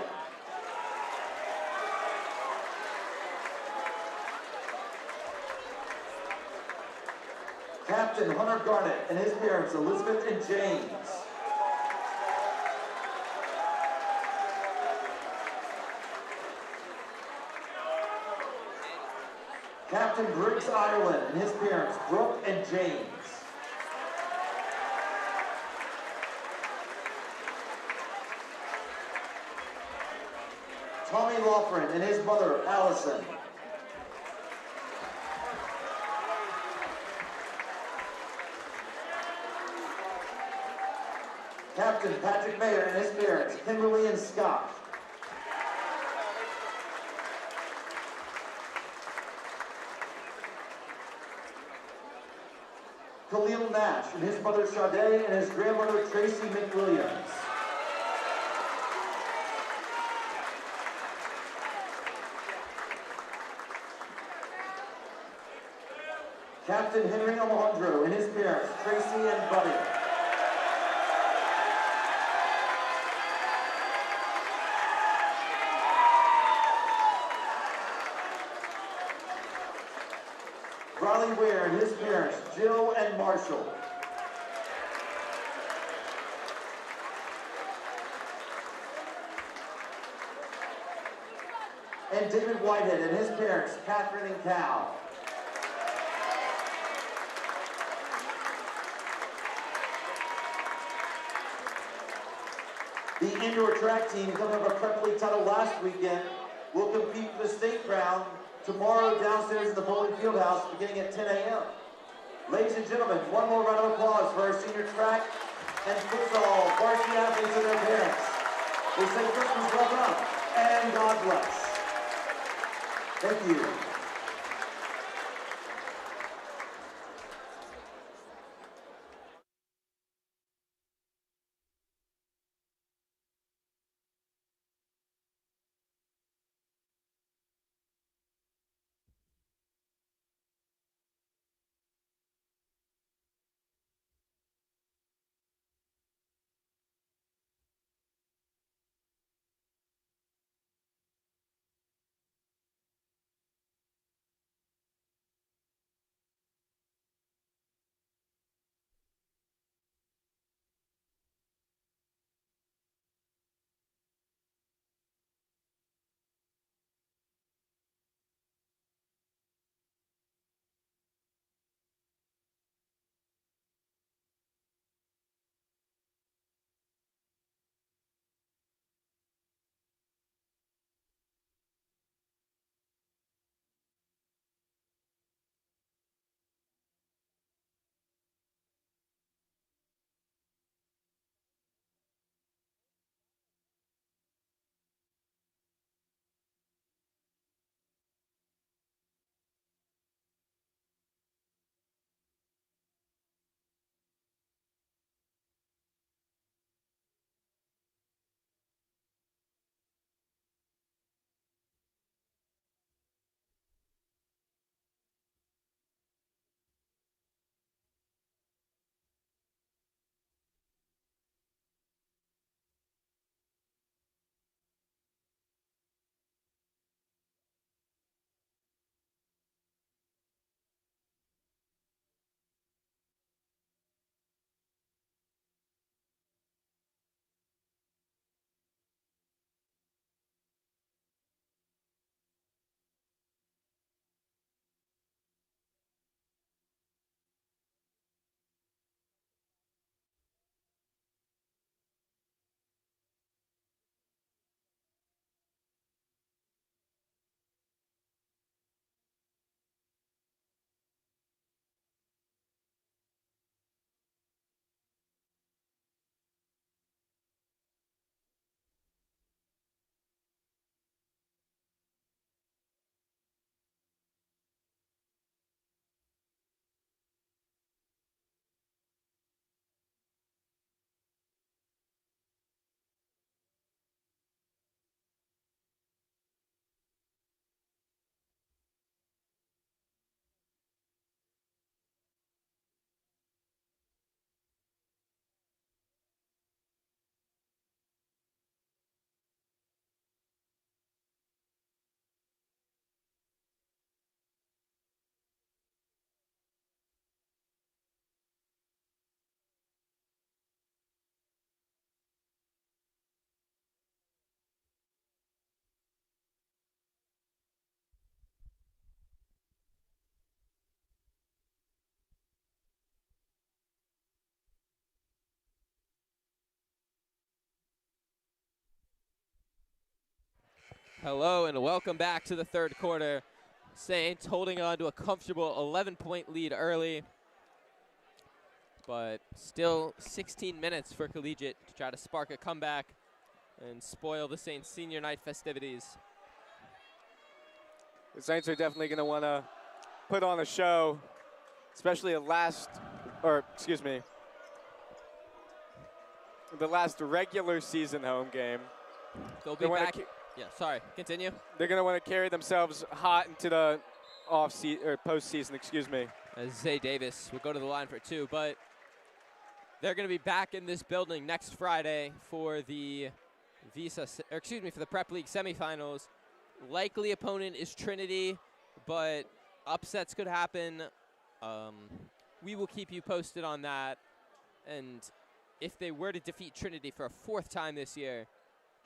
Captain Hunter Garnett and his parents, Elizabeth and James. Captain Briggs Ireland and his parents, Brooke and James. Tommy Loughran and his mother, Allison. Captain Patrick Mayer and his parents, Kimberly and Scott. Khalil Nash and his mother, Sade, and his grandmother, Tracy McWilliams. Captain Henry Alejandro and his parents, Tracy and Buddy. Riley Ware and his parents, Jill and Marshall. and David Whitehead and his parents, Catherine and Cal. The indoor track team, coming up a prep league title last weekend, will compete for the state crown tomorrow downstairs in the bowling field house beginning at 10 a.m. Ladies and gentlemen, one more round of applause for our senior track and futsal varsity athletes and their parents. We say Christmas welcome and God bless. Thank you. Hello and welcome back to the third quarter. Saints holding on to a comfortable 11-point lead early, but still 16 minutes for Collegiate to try to spark a comeback and spoil the Saints senior night festivities. The Saints are definitely going to want to put on a show, especially the last regular season home game. They'll be back. Yeah, sorry, continue. They're going to want to carry themselves hot into the postseason, excuse me. As Zay Davis will go to the line for two, but they're going to be back in this building next Friday for the for the Prep League semifinals. Likely opponent is Trinity, but upsets could happen. We will keep you posted on that. And if they were to defeat Trinity for a fourth time this year,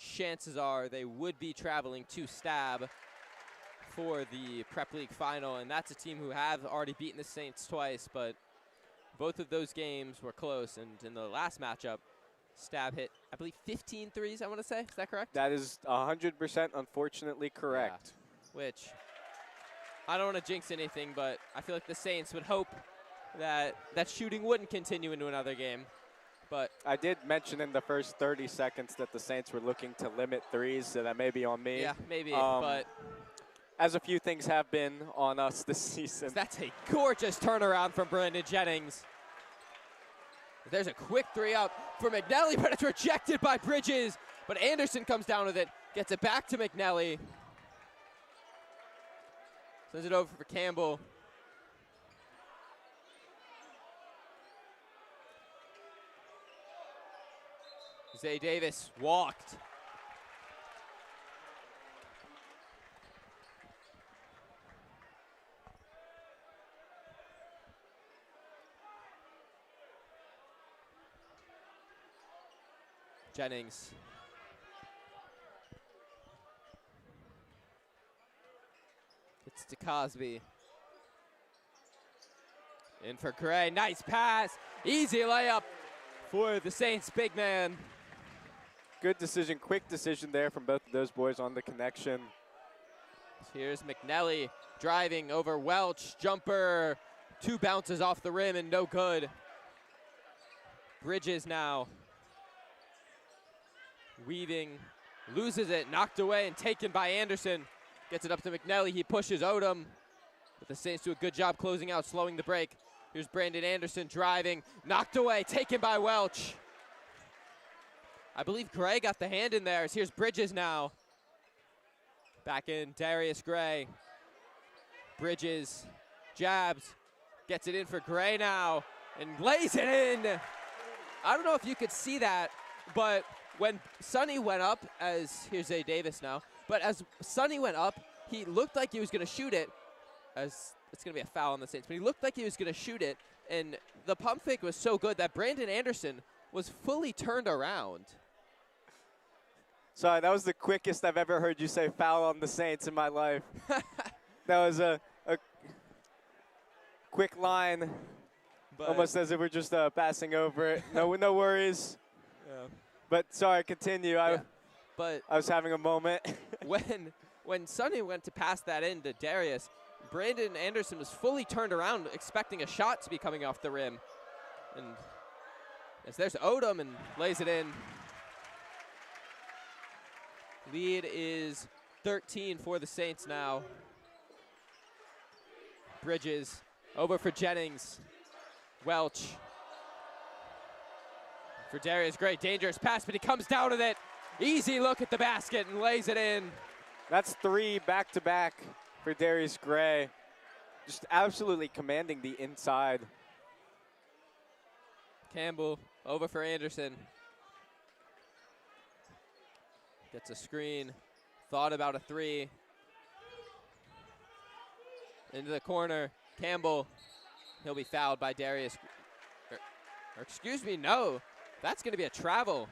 chances are they would be traveling to Stab for the Prep League final, and that's a team who have already beaten the Saints twice, but both of those games were close, and in the last matchup, Stab hit, I believe, 15 threes, I want to say. Is that correct? That is 100% unfortunately correct. Yeah. Which, I don't want to jinx anything, but I feel like the Saints would hope that that shooting wouldn't continue into another game. But I did mention in the first 30 seconds that the Saints were looking to limit threes, so that may be on me. Yeah, maybe, but as a few things have been on us this season. That's a gorgeous turnaround from Brandon Jennings. There's a quick three up for McNally, but it's rejected by Bridges. But Anderson comes down with it, gets it back to McNally. Sends it over for Campbell. Zay Davis walked. Jennings. It's to Cosby. In for Gray, nice pass. Easy layup for the Saints big man. Good decision, quick decision there from both of those boys on the connection. Here's McNally driving over Welch. Jumper, 2 bounces off the rim and no good. Bridges now. Weaving, loses it, knocked away and taken by Anderson. Gets it up to McNally, he pushes Odom. But the Saints do a good job closing out, slowing the break. Here's Brandon Anderson driving, knocked away, taken by Welch. I believe Gray got the hand in there. Here's Bridges now. Back in, Darius Gray. Bridges, jabs, gets it in for Gray now, and lays it in. I don't know if you could see that, but when Sonny went up, here's Zay Davis now, but as Sonny went up, he looked like he was gonna shoot it, as it's gonna be a foul on the Saints, but he looked like he was gonna shoot it, and the pump fake was so good that Brandon Anderson was fully turned around. Sorry, that was the quickest I've ever heard you say foul on the Saints in my life. That was a quick line, but almost as if we're just passing over it. No worries. Yeah. But sorry, continue. Yeah. But I was having a moment. when Sonny went to pass that in to Darius, Brandon Anderson was fully turned around, expecting a shot to be coming off the rim. And as there's Odom and lays it in. Lead is 13 for the Saints now. Bridges over for Jennings. Welch. For Darius Gray, dangerous pass, but he comes down with it. Easy look at the basket and lays it in. That's 3 back-to-back for Darius Gray. Just absolutely commanding the inside. Campbell over for Anderson. Gets a screen, thought about a 3. Into the corner, Campbell. He'll be fouled by Darius, or excuse me, no. That's gonna be a travel.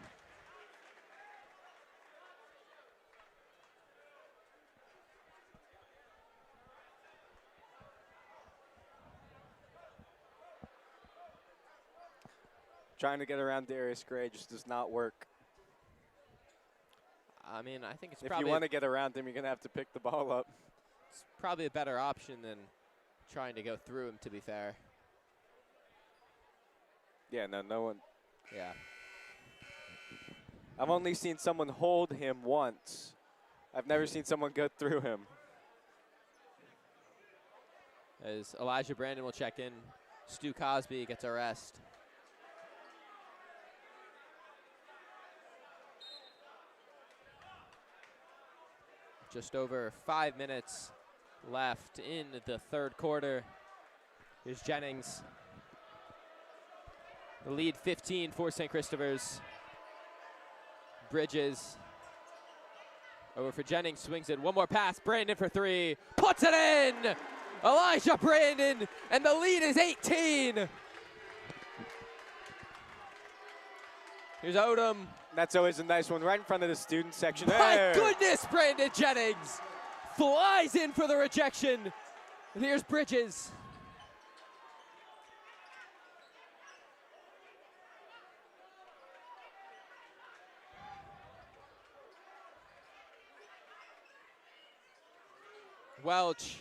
Trying to get around Darius Gray just does not work. I mean, I think it's if probably you want to get around him, you're going to have to pick the ball up. It's probably a better option than trying to go through him, to be fair. Yeah, no one. Yeah. I've only seen someone hold him once. I've never seen someone go through him. As Elijah Brandon will check in, Stu Cosby gets a rest. Just over 5 minutes left in the third quarter. Here's Jennings. The lead 15 for St. Christopher's. Bridges. Over for Jennings, swings it. One more pass, Brandon for 3. Puts it in! Elijah Brandon, and the lead is 18. Here's Odom. That's always a nice one, right in front of the student section. My goodness, Brandon Jennings. flies in for the rejection. And here's Bridges. Welch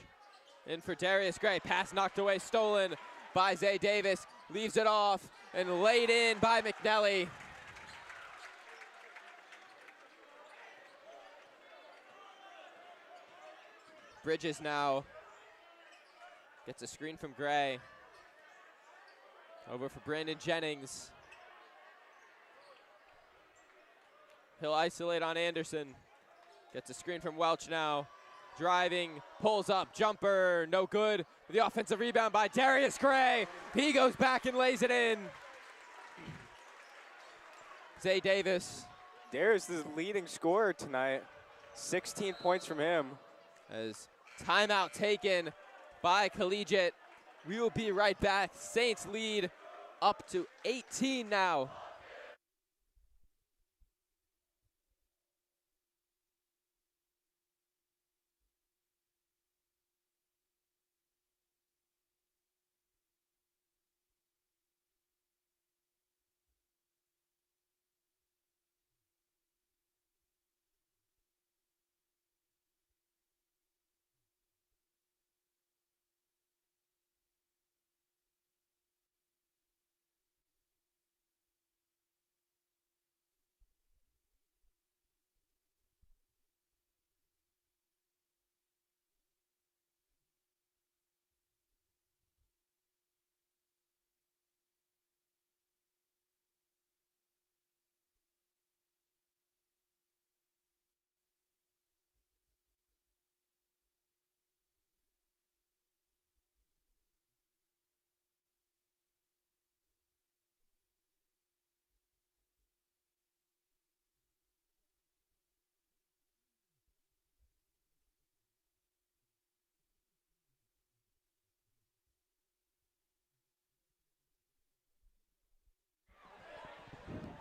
in for Darius Gray. Pass knocked away, stolen by Zay Davis. Leaves it off and laid in by McNelly. Bridges now gets a screen from Gray. Over for Brandon Jennings. He'll isolate on Anderson. Gets a screen from Welch now. Driving, pulls up, jumper, no good. The offensive rebound by Darius Gray. He goes back and lays it in. Zay Davis. Darius is the leading scorer tonight. 16 points from him. As timeout taken by Collegiate. We will be right back. Saints lead up to 18 now.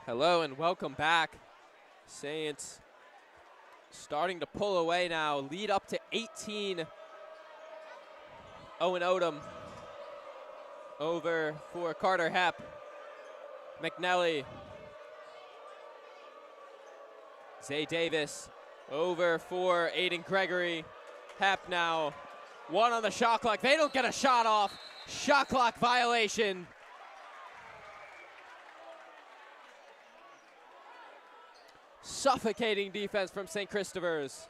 Hello and welcome back. Saints starting to pull away now. Lead up to 18. Owen Odom over for Carter Hepp. McNelly. Zay Davis over for Aiden Gregory. Hepp now. One on the shot clock. They don't get a shot off. Shot clock violation. Suffocating defense from St. Christopher's.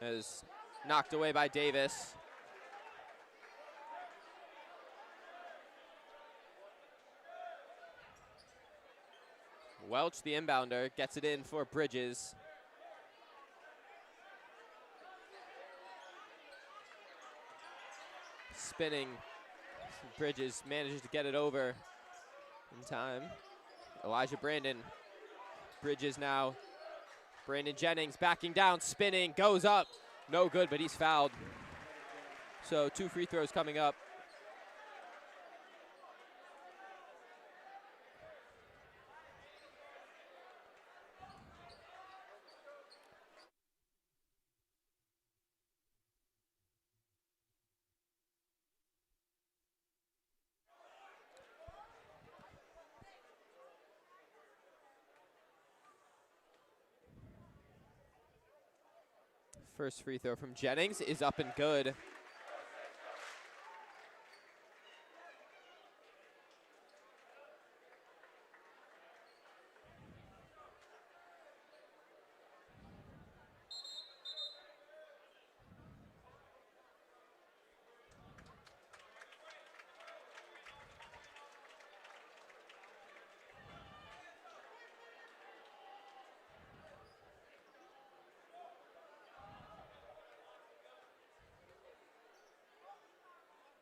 As knocked away by Davis. Welch, the inbounder, gets it in for Bridges. Spinning. Bridges manages to get it over in time. Elijah Brandon. Bridges now. Brandon Jennings backing down, spinning, goes up. No good, but he's fouled. So 2 free throws coming up. First free throw from Jennings is up and good.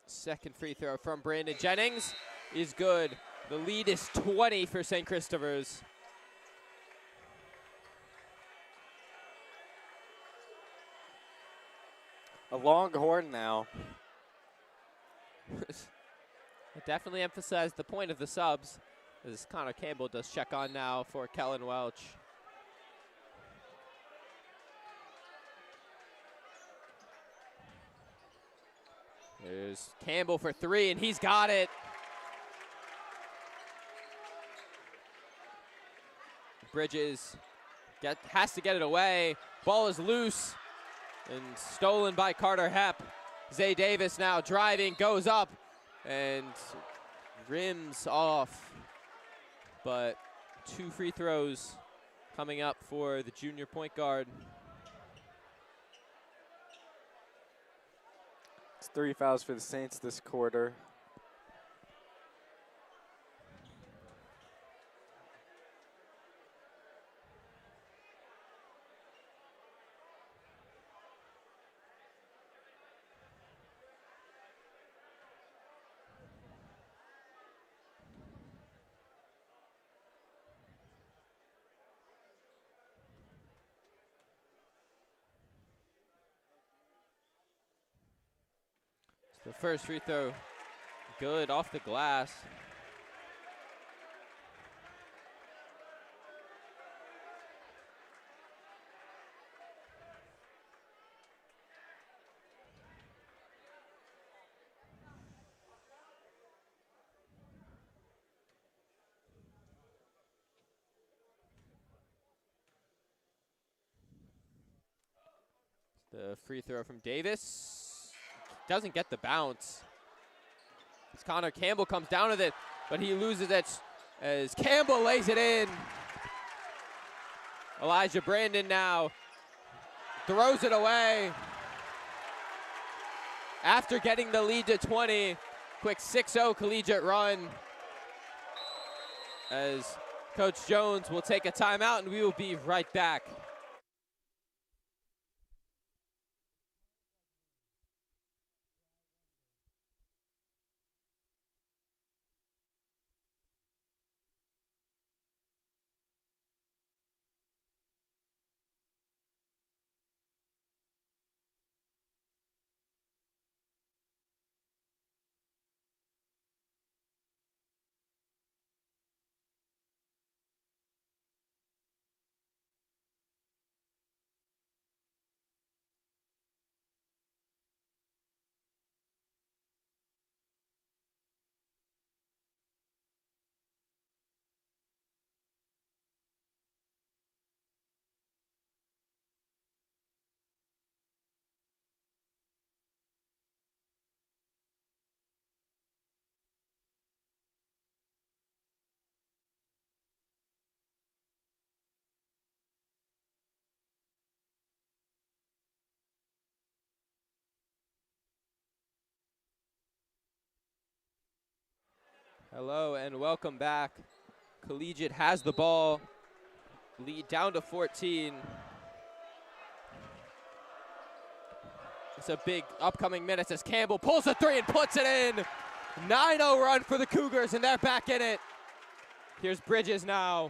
Second free throw from Brandon Jennings is good. The lead is 20 for St. Christopher's. A Longhorn now. I definitely emphasized the point of the subs, as Connor Campbell does check on now for Kellen Welch. There's Campbell for three, and he's got it. Bridges has to get it away. Ball is loose and stolen by Carter Hepp. Zay Davis now driving, goes up and rims off. But 2 free throws coming up for the junior point guard. It's 3 fouls for the Saints this quarter. The first free throw, good off the glass. The free throw from Davis. Doesn't get the bounce. As Connor Campbell comes down with it, but he loses it as Campbell lays it in. Elijah Brandon now throws it away. After getting the lead to 20, quick 6-0 Collegiate run. As Coach Jones will take a timeout, and we will be right back. Hello and welcome back. Collegiate has the ball, lead down to 14. It's a big upcoming minutes as Campbell pulls the three and puts it in. 9-0 run for the Cougars, and they're back in it. Here's Bridges now.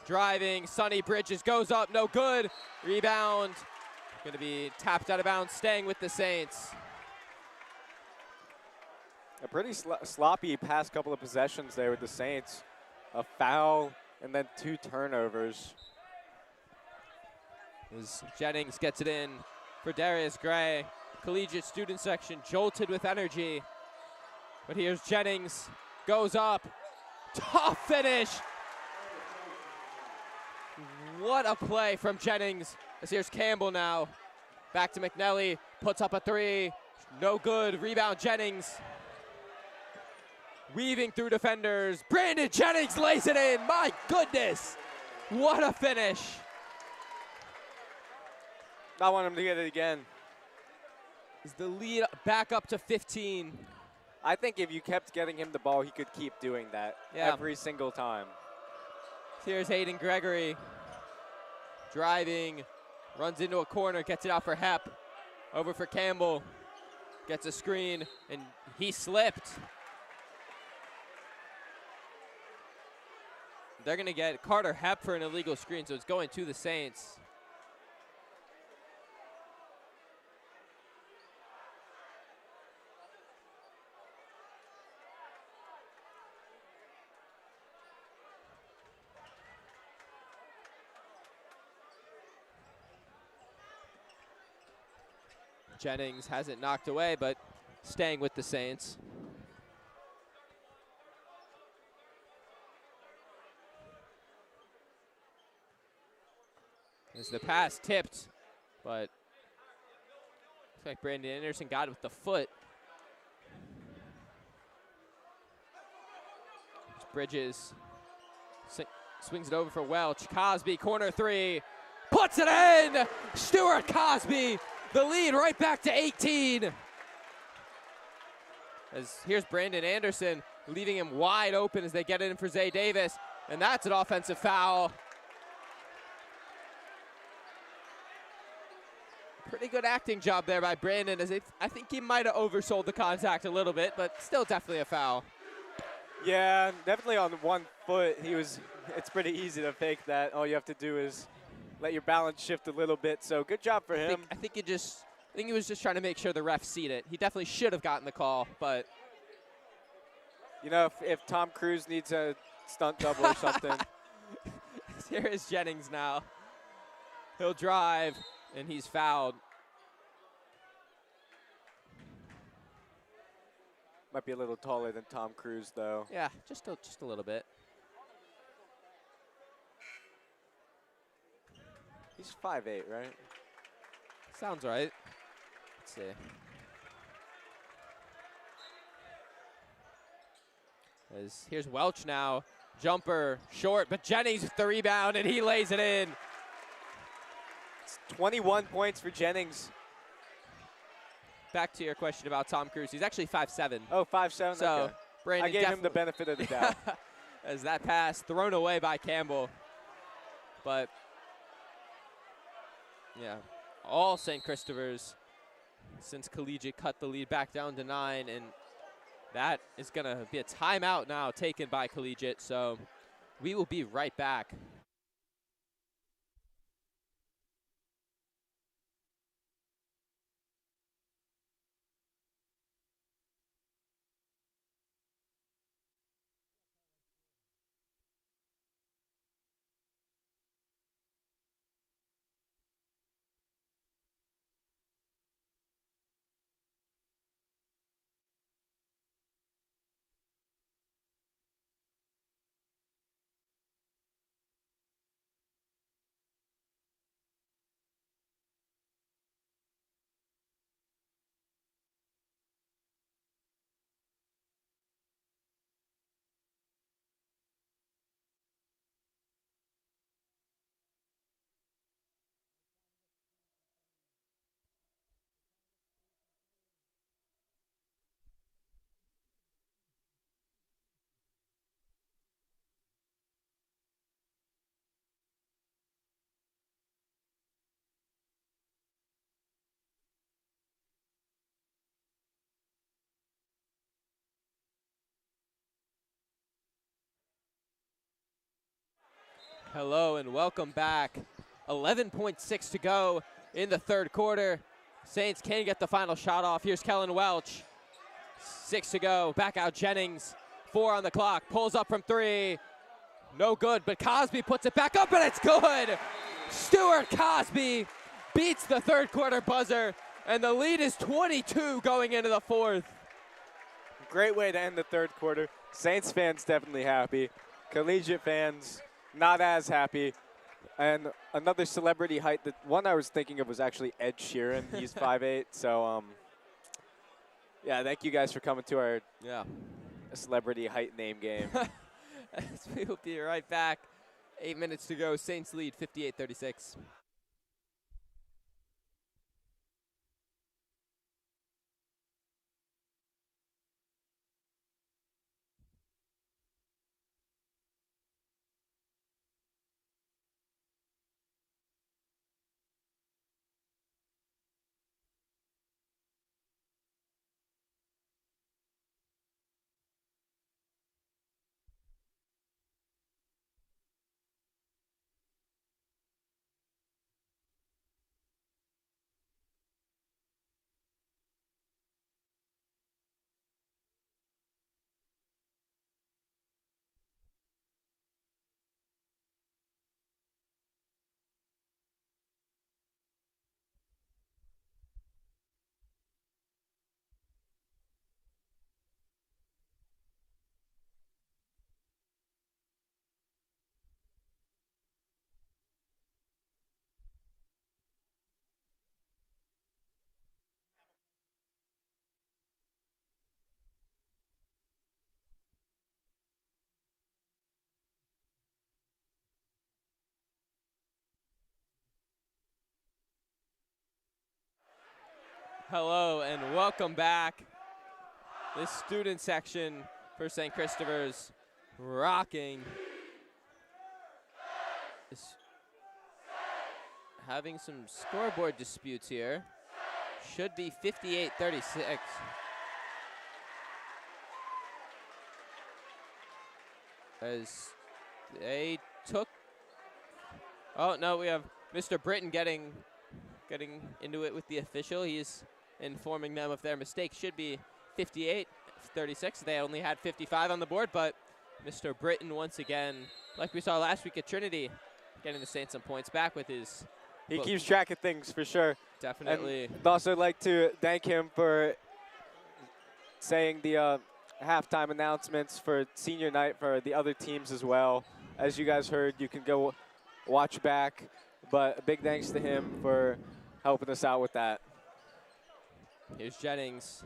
Driving, Sonny Bridges goes up, no good. Rebound, gonna be tapped out of bounds, staying with the Saints. A pretty sloppy past couple of possessions there with the Saints. A foul and then 2 turnovers. As Jennings gets it in for Darius Gray. Collegiate student section jolted with energy. But here's Jennings, goes up. Tough finish. What a play from Jennings. As here's Campbell now. Back to McNelly, puts up a 3. No good, rebound Jennings. Weaving through defenders. Brandon Jennings lays it in. My goodness. What a finish. I want him to get it again. Is the lead back up to 15. I think if you kept getting him the ball, he could keep doing that every single time. Here's Hayden Gregory. Driving. Runs into a corner. Gets it out for Hepp. Over for Campbell. Gets a screen. And he slipped. They're going to get Carter Hepp for an illegal screen, so it's going to the Saints. Jennings has it knocked away, but staying with the Saints. As the pass tipped, but looks like Brandon Anderson got it with the foot. Bridges swings it over for Welch. Cosby, corner three, puts it in! Stuart Cosby, the lead right back to 18. As here's Brandon Anderson, leaving him wide open as they get it in for Zay Davis, and that's an offensive foul. Pretty good acting job there by Brandon, as I think he might have oversold the contact a little bit, but still definitely a foul. Yeah, definitely on 1 foot. It's pretty easy to fake that. All you have to do is let your balance shift a little bit. So good job for him. I think he was just trying to make sure the ref seed it. He definitely should have gotten the call, but you know, if Tom Cruise needs a stunt double or something. Here is Jennings now. He'll drive, and he's fouled. Might be a little taller than Tom Cruise, though. Yeah, just a little bit. He's 5'8", right? Sounds right. Let's see. Here's Welch now. Jumper short, but Jennings with the rebound, and he lays it in. It's 21 points for Jennings. Back to your question about Tom Cruise. He's actually 5'7". Oh, 5'7". So okay. Brandon I gave him the benefit of the doubt. As that pass thrown away by Campbell. But yeah, all St. Christopher's since Collegiate cut the lead back down to 9, and that is going to be a timeout now taken by Collegiate. So we will be right back. Hello and welcome back. 11.6 to go in the third quarter. Saints can get the final shot off. Here's Kellen Welch. 6 to go. Back out Jennings. 4 on the clock. Pulls up from 3. No good, but Cosby puts it back up, and it's good. Stuart Cosby beats the third quarter buzzer, and the lead is 22 going into the fourth. Great way to end the third quarter. Saints fans definitely happy. Collegiate fans not as happy. And another celebrity height. The one I was thinking of was actually Ed Sheeran. He's 5'8". So, yeah, thank you guys for coming to our celebrity height name game. We will be right back. 8 minutes to go. Saints lead 58-36. Hello and welcome back. This student section for St. Christopher's rocking. Is having some scoreboard disputes here. Should be 58-36. As they took, oh no, we have Mr. Britton getting into it with the official. He's informing them of their mistake. Should be 58-36. They only had 55 on the board, but Mr. Britton once again, like we saw last week at Trinity, getting the Saints some points back with his. He keeps track of things for sure. Definitely. And I'd also like to thank him for saying the halftime announcements for senior night for the other teams as well. As you guys heard, you can go watch back, but a big thanks to him for helping us out with that. Here's Jennings.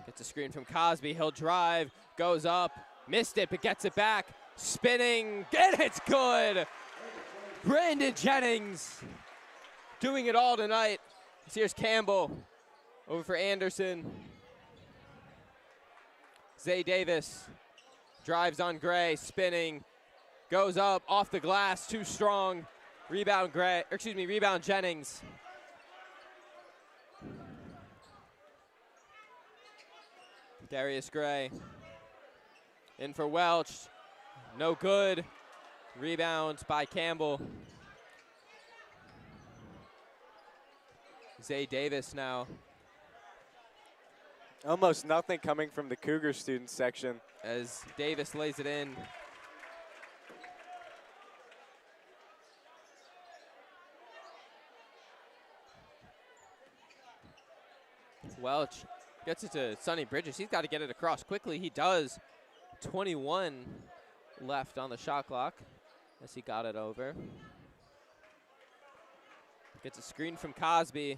Gets a screen from Cosby. He'll drive, goes up, missed it, but gets it back. Spinning, and it's good. Brandon Jennings doing it all tonight. Here's Campbell over for Anderson. Zay Davis drives on Gray, spinning, goes up, off the glass, too strong. Rebound rebound Jennings. Darius Gray in for Welch, no good. Rebound by Campbell. Zay Davis now. Almost nothing coming from the Cougar student section. As Davis lays it in. Welch gets it to Sonny Bridges. He's got to get it across quickly. He does. 21 left on the shot clock as he got it over. Gets a screen from Cosby.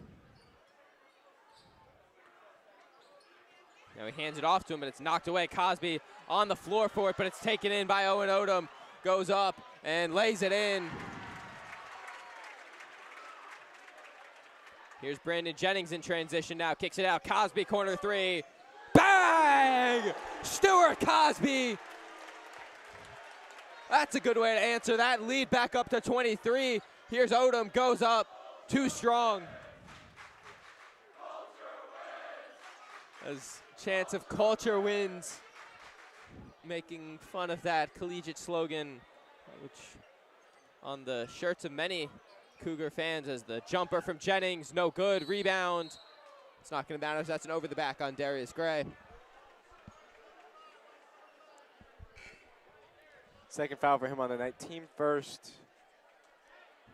Now he hands it off to him, but it's knocked away. Cosby on the floor for it, but it's taken in by Owen Odom. Goes up and lays it in. Here's Brandon Jennings in transition now. Kicks it out. Cosby, corner three. Bang! Stuart Cosby. That's a good way to answer that. Lead back up to 23. Here's Odom. Goes up. Too strong. As chance of culture wins. Making fun of that Collegiate slogan, which on the shirts of many Cougar fans, as the jumper from Jennings, no good. Rebound. It's not going to matter as that's an over the back on Darius Gray. Second foul for him on the night. Team first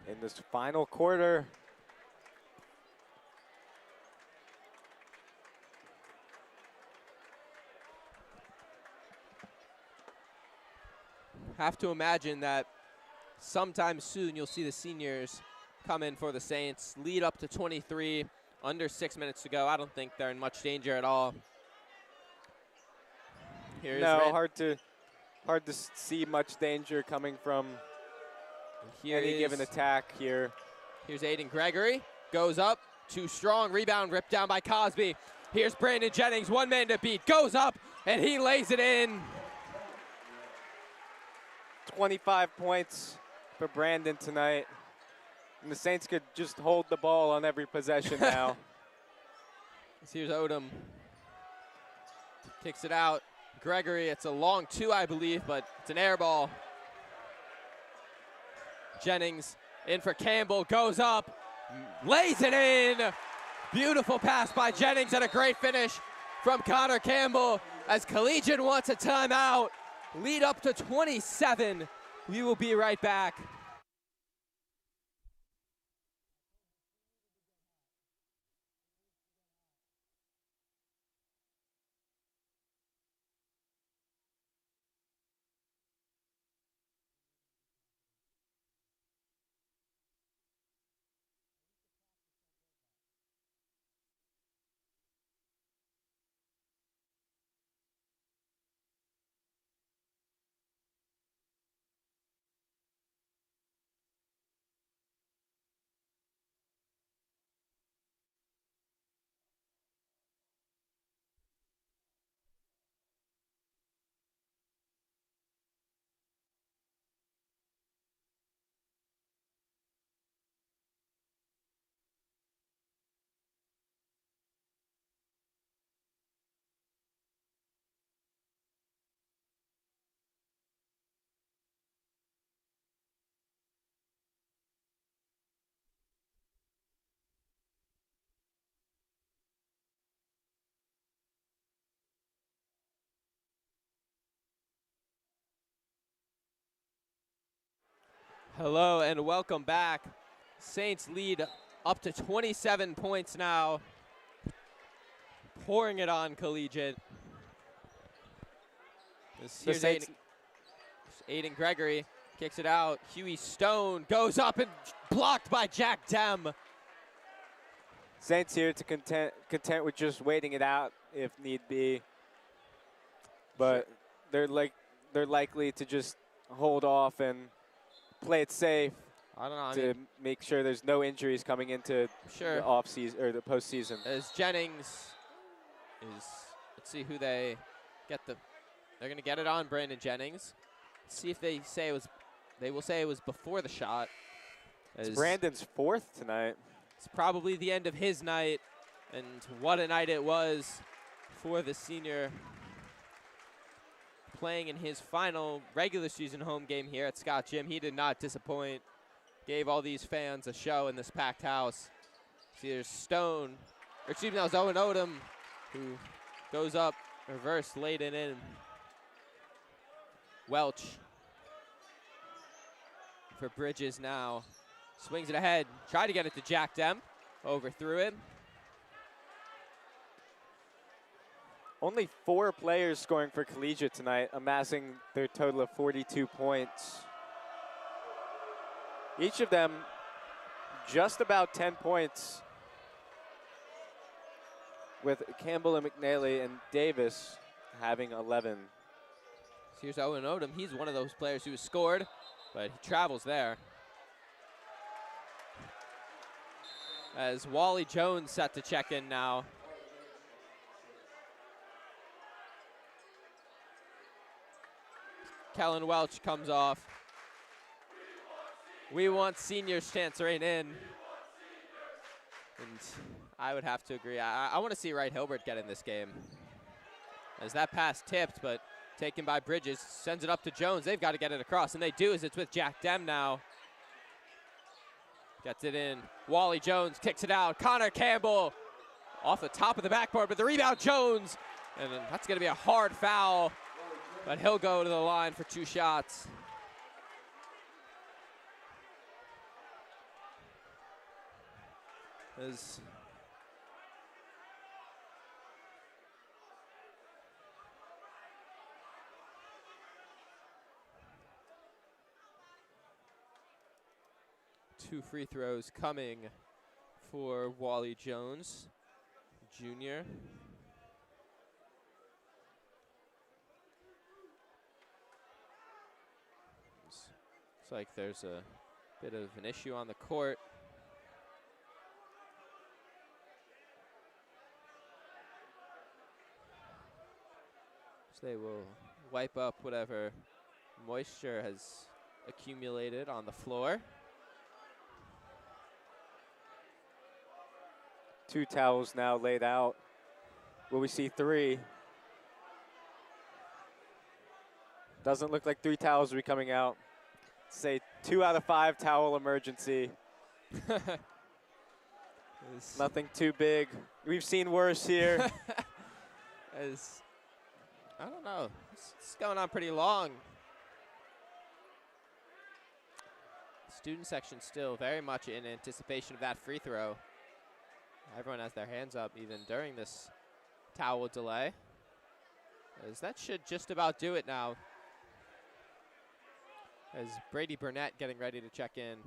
in this final quarter. Have to imagine that sometime soon you'll see the seniors come in for the Saints. Lead up to 23, under 6 minutes to go. I don't think they're in much danger at all. Hard to see much danger coming from any given attack here. Here's Aiden Gregory, goes up, too strong. Rebound ripped down by Cosby. Here's Brandon Jennings, one man to beat, goes up, and he lays it in. 25 points for Brandon tonight. And the Saints could just hold the ball on every possession now. Here's Odom. Kicks it out. Gregory, it's a long two, I believe, but it's an air ball. Jennings in for Campbell, goes up, lays it in. Beautiful pass by Jennings and a great finish from Connor Campbell as Collegiate wants a timeout. Lead up to 27. We will be right back. Hello and welcome back. Saints lead up to 27 points now. Pouring it on Collegiate. Here's Aiden Gregory, kicks it out. Huey Stone goes up and blocked by Jack Dem. Saints here to content with just waiting it out if need be. But they're likely to just hold off and play it safe. I don't know. To make sure there's no injuries coming into the off season or the postseason. As Jennings is, let's see who they get the. They're gonna get it on Brandon Jennings. Let's see if they say it was. They will say it was before the shot. It's Brandon's 4th tonight. It's probably the end of his night, and what a night it was for the senior. Playing in his final regular season home game here at Scott Gym. He did not disappoint. Gave all these fans a show in this packed house. See, there's Stone, or excuse me, that was Owen Odom, who goes up, reverse, laid it in. Welch for Bridges now. Swings it ahead, tried to get it to Jack Dem, overthrew it. Only 4 players scoring for Collegiate tonight, amassing their total of 42 points. Each of them just about 10 points, with Campbell and McNally and Davis having 11. So here's Owen Odom. He's one of those players who has scored, but he travels there. As Wally Jones set to check in now. Kellen Welch comes off. We want seniors chance right in. And I would have to agree. I want to see Wright Hilbert get in this game. As that pass tipped, but taken by Bridges, sends it up to Jones. They've got to get it across, and they do, as it's with Jack Dem now. Gets it in. Wally Jones kicks it out. Connor Campbell off the top of the backboard, but the rebound Jones. And that's going to be a hard foul, but he'll go to the line for 2 shots. As two free throws coming for Wally Jones, Jr. Looks like there's a bit of an issue on the court. So they will wipe up whatever moisture has accumulated on the floor. 2 towels now laid out. Will we see 3? Doesn't look like 3 towels will be coming out. Say 2 out of 5 towel emergency. Nothing too big. We've seen worse here. I don't know. It's going on pretty long. Student section still very much in anticipation of that free throw. Everyone has their hands up even during this towel delay. As that should just about do it now. As Brady Burnett getting ready to check in.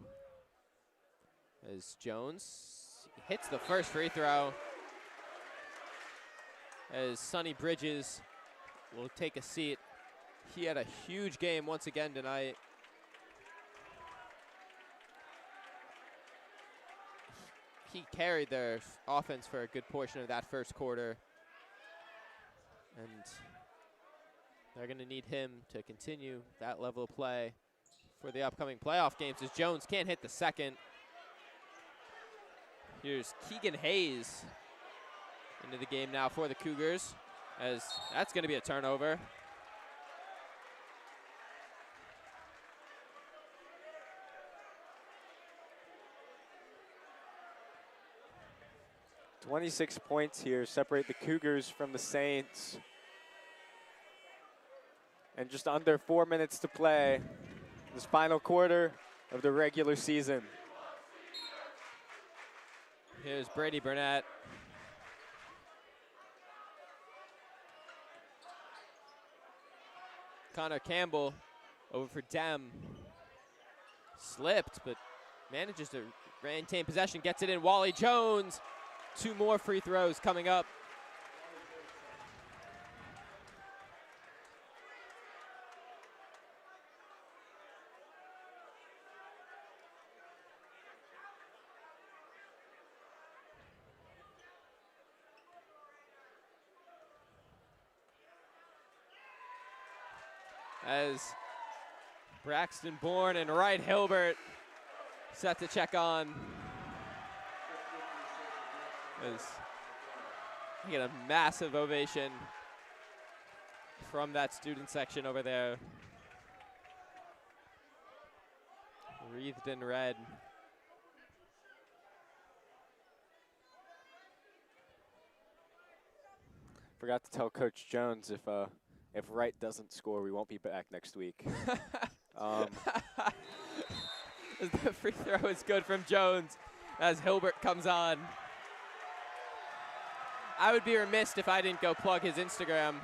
As Jones hits the first free throw. As Sonny Bridges will take a seat. He had a huge game once again tonight. He carried their offense for a good portion of that first quarter. And they're going to need him to continue that level of play for the upcoming playoff games, as Jones can't hit the second. Here's Keegan Hayes into the game now for the Cougars, as that's going to be a turnover. .26 points here separate the Cougars from the Saints. And just under 4 minutes to play. This final quarter, of the regular season. Here's Brady Burnett. Connor Campbell over for Dem. Slipped, but manages to maintain possession, gets it in. Wally Jones, 2 more free throws coming up. As Braxton Bourne and Wright Hilbert set to check on. As you get a massive ovation from that student section over there. Wreathed in red. Forgot to tell Coach Jones if Wright doesn't score, we won't be back next week. The free throw is good from Jones as Hilbert comes on. I would be remiss if I didn't go plug his Instagram.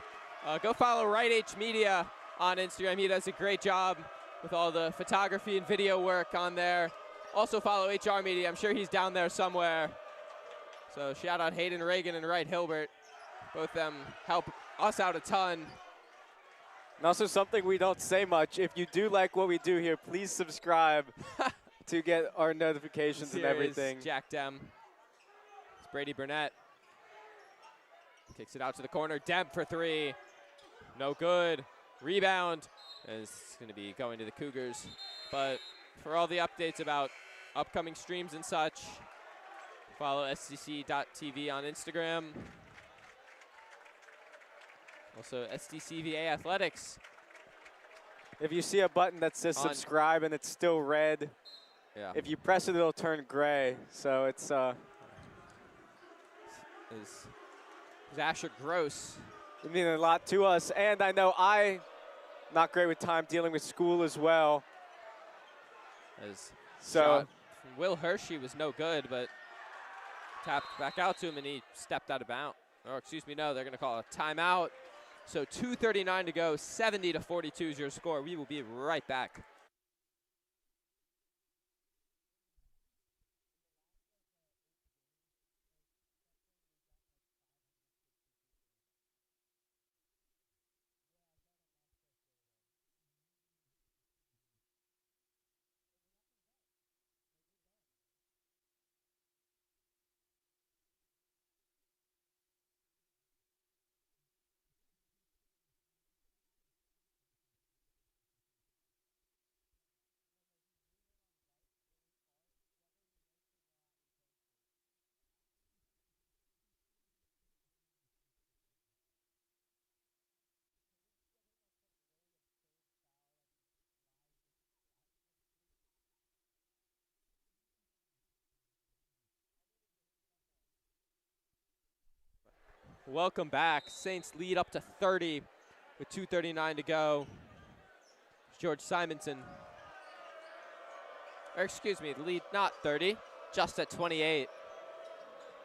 Go follow Right H Media on Instagram. He does a great job with all the photography and video work on there. Also follow HR Media. I'm sure he's down there somewhere. So shout out Hayden Reagan and Wright Hilbert. Both of them help us out a ton. And also something we don't say much, if you do like what we do here, please subscribe to get our notifications and everything. Jack Dem. It's Brady Burnett. Kicks it out to the corner. Dem for 3. No good. Rebound. And it's going to be going to the Cougars. But for all the updates about upcoming streams and such, follow SDC.TV on Instagram. Also, SDCVA Athletics. If you see a button that says subscribe and it's still red, if you press it, it'll turn gray. So it's is Asher Gross. It means a lot to us. And I know not great with time dealing with school as well. As Will Hershey was no good, but tapped back out to him and he stepped out of bounds. Or excuse me, no, they're going to call a timeout. So 2:39 to go, 70-42 is your score. We will be right back. Welcome back. Saints lead up to 30 with 2:39 to go. George Simonson. Or excuse me, the lead not 30, just at 28.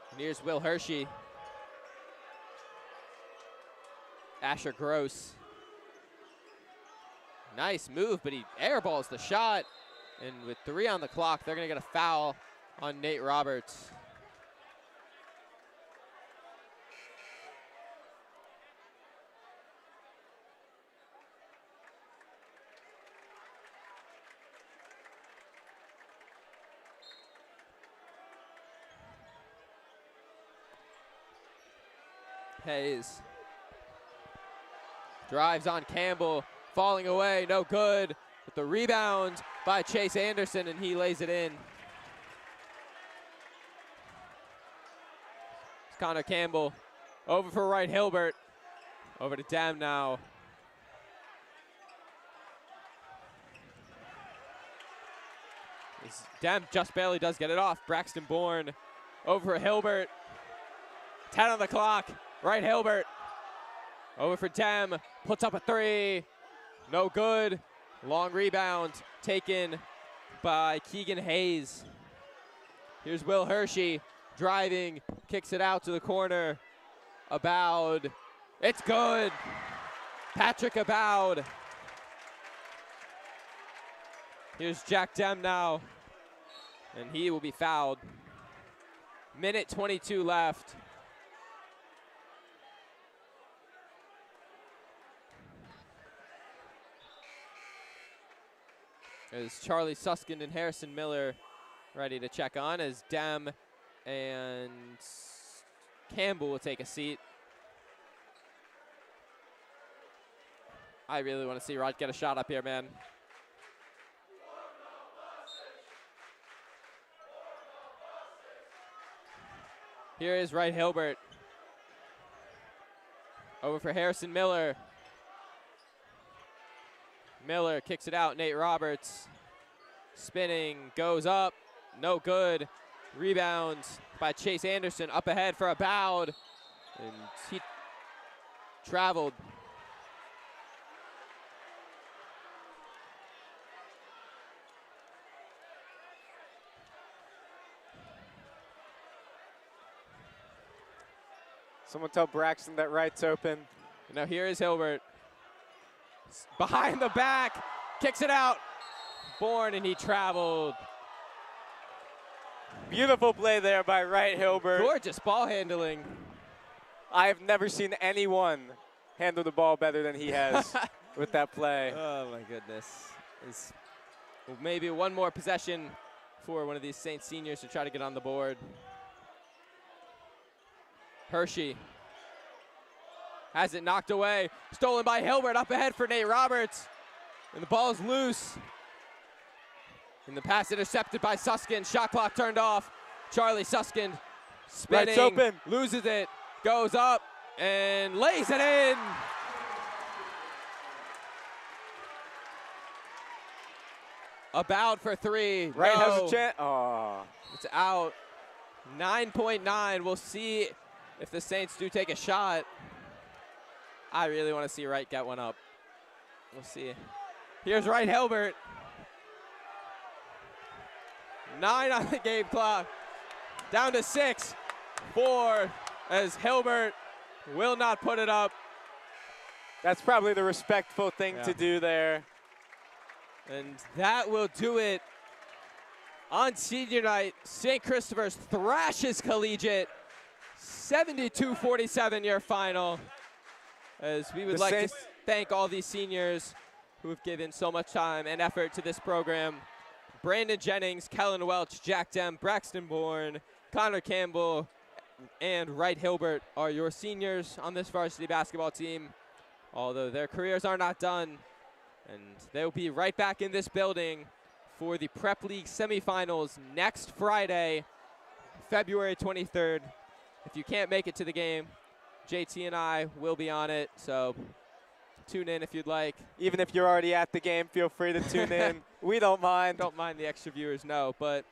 And here's Will Hershey. Asher Gross. Nice move, but he airballs the shot. And with 3 on the clock, they're going to get a foul on Nate Roberts. Hayes drives on Campbell, falling away, no good. With the rebound by Chase Anderson, and he lays it in. It's Connor Campbell over for Wright Hilbert. Over to Dem now. Dem just barely does get it off. Braxton Bourne over for Hilbert. 10 on the clock. Wright Hilbert over for Dem, puts up a 3, no good. Long rebound taken by Keegan Hayes. Here's Will Hershey driving, kicks it out to the corner. Aboud. It's good. Patrick Aboud. Here's Jack Dem now, and he will be fouled. Minute 22 left. As Charlie Suskind and Harrison Miller ready to check on, as Dem and Campbell will take a seat. I really want to see Rod get a shot up here, man. Here is Wright Hilbert. Over for Harrison Miller. Miller kicks it out. Nate Roberts spinning, goes up, no good. Rebound by Chase Anderson, up ahead for Aboud, and he traveled. Someone tell Braxton that right's open. Now here is Hilbert. Behind the back, kicks it out. Bourne, and he traveled. Beautiful play there by Wright Hilbert. Gorgeous ball handling. I have never seen anyone handle the ball better than he has with that play. Oh my goodness. Maybe one more possession for one of these Saints seniors to try to get on the board. Hershey has it knocked away. Stolen by Hilbert, up ahead for Nate Roberts. And the ball is loose. And the pass intercepted by Suskind. Shot clock turned off. Charlie Suskind spinning, Right's open. Loses it, goes up, and lays it in. Aboud for three. Wright No. has a chance. Oh. It's out. 9.9. We'll see if the Saints do take a shot. I really want to see Wright get one up. We'll see. Here's Wright Hilbert. 9 on the game clock. Down to 6. 4 as Hilbert will not put it up. That's probably the respectful thing to do there. And that will do it on senior night. St. Christopher's thrashes Collegiate. 72-47 your final. As we would like to thank all these seniors who have given so much time and effort to this program. Brandon Jennings, Kellen Welch, Jack Dem, Braxton Bourne, Connor Campbell, and Wright Hilbert are your seniors on this varsity basketball team. Although their careers are not done, and they'll be right back in this building for the Prep League semifinals next Friday, February 23rd. If you can't make it to the game, JT and I will be on it, so tune in if you'd like. Even if you're already at the game, feel free to tune in. We don't mind. Don't mind the extra viewers, no, but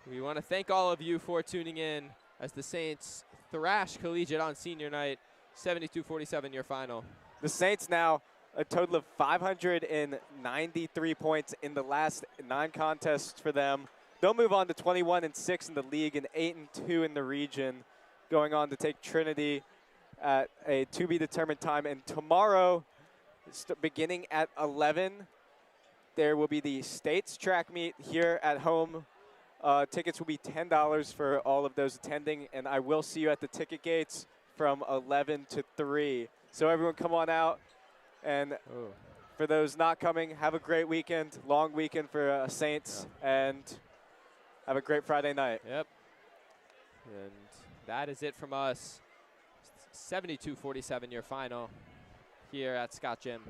we want to thank all of you for tuning in as the Saints thrash Collegiate on senior night, 72-47 your final. The Saints now a total of 593 points in the last 9 contests for them. They'll move on to 21-6 in the league and 8-2 in the region, going on to take Trinity at a to-be-determined time. And tomorrow, beginning at 11, there will be the States track meet here at home. Tickets will be $10 for all of those attending, and I will see you at the ticket gates from 11 to 3. So everyone come on out, and for those not coming, have a great weekend, long weekend for Saints, and have a great Friday night. Yep. And that is it from us. 72-47 your final here at Scott Gym.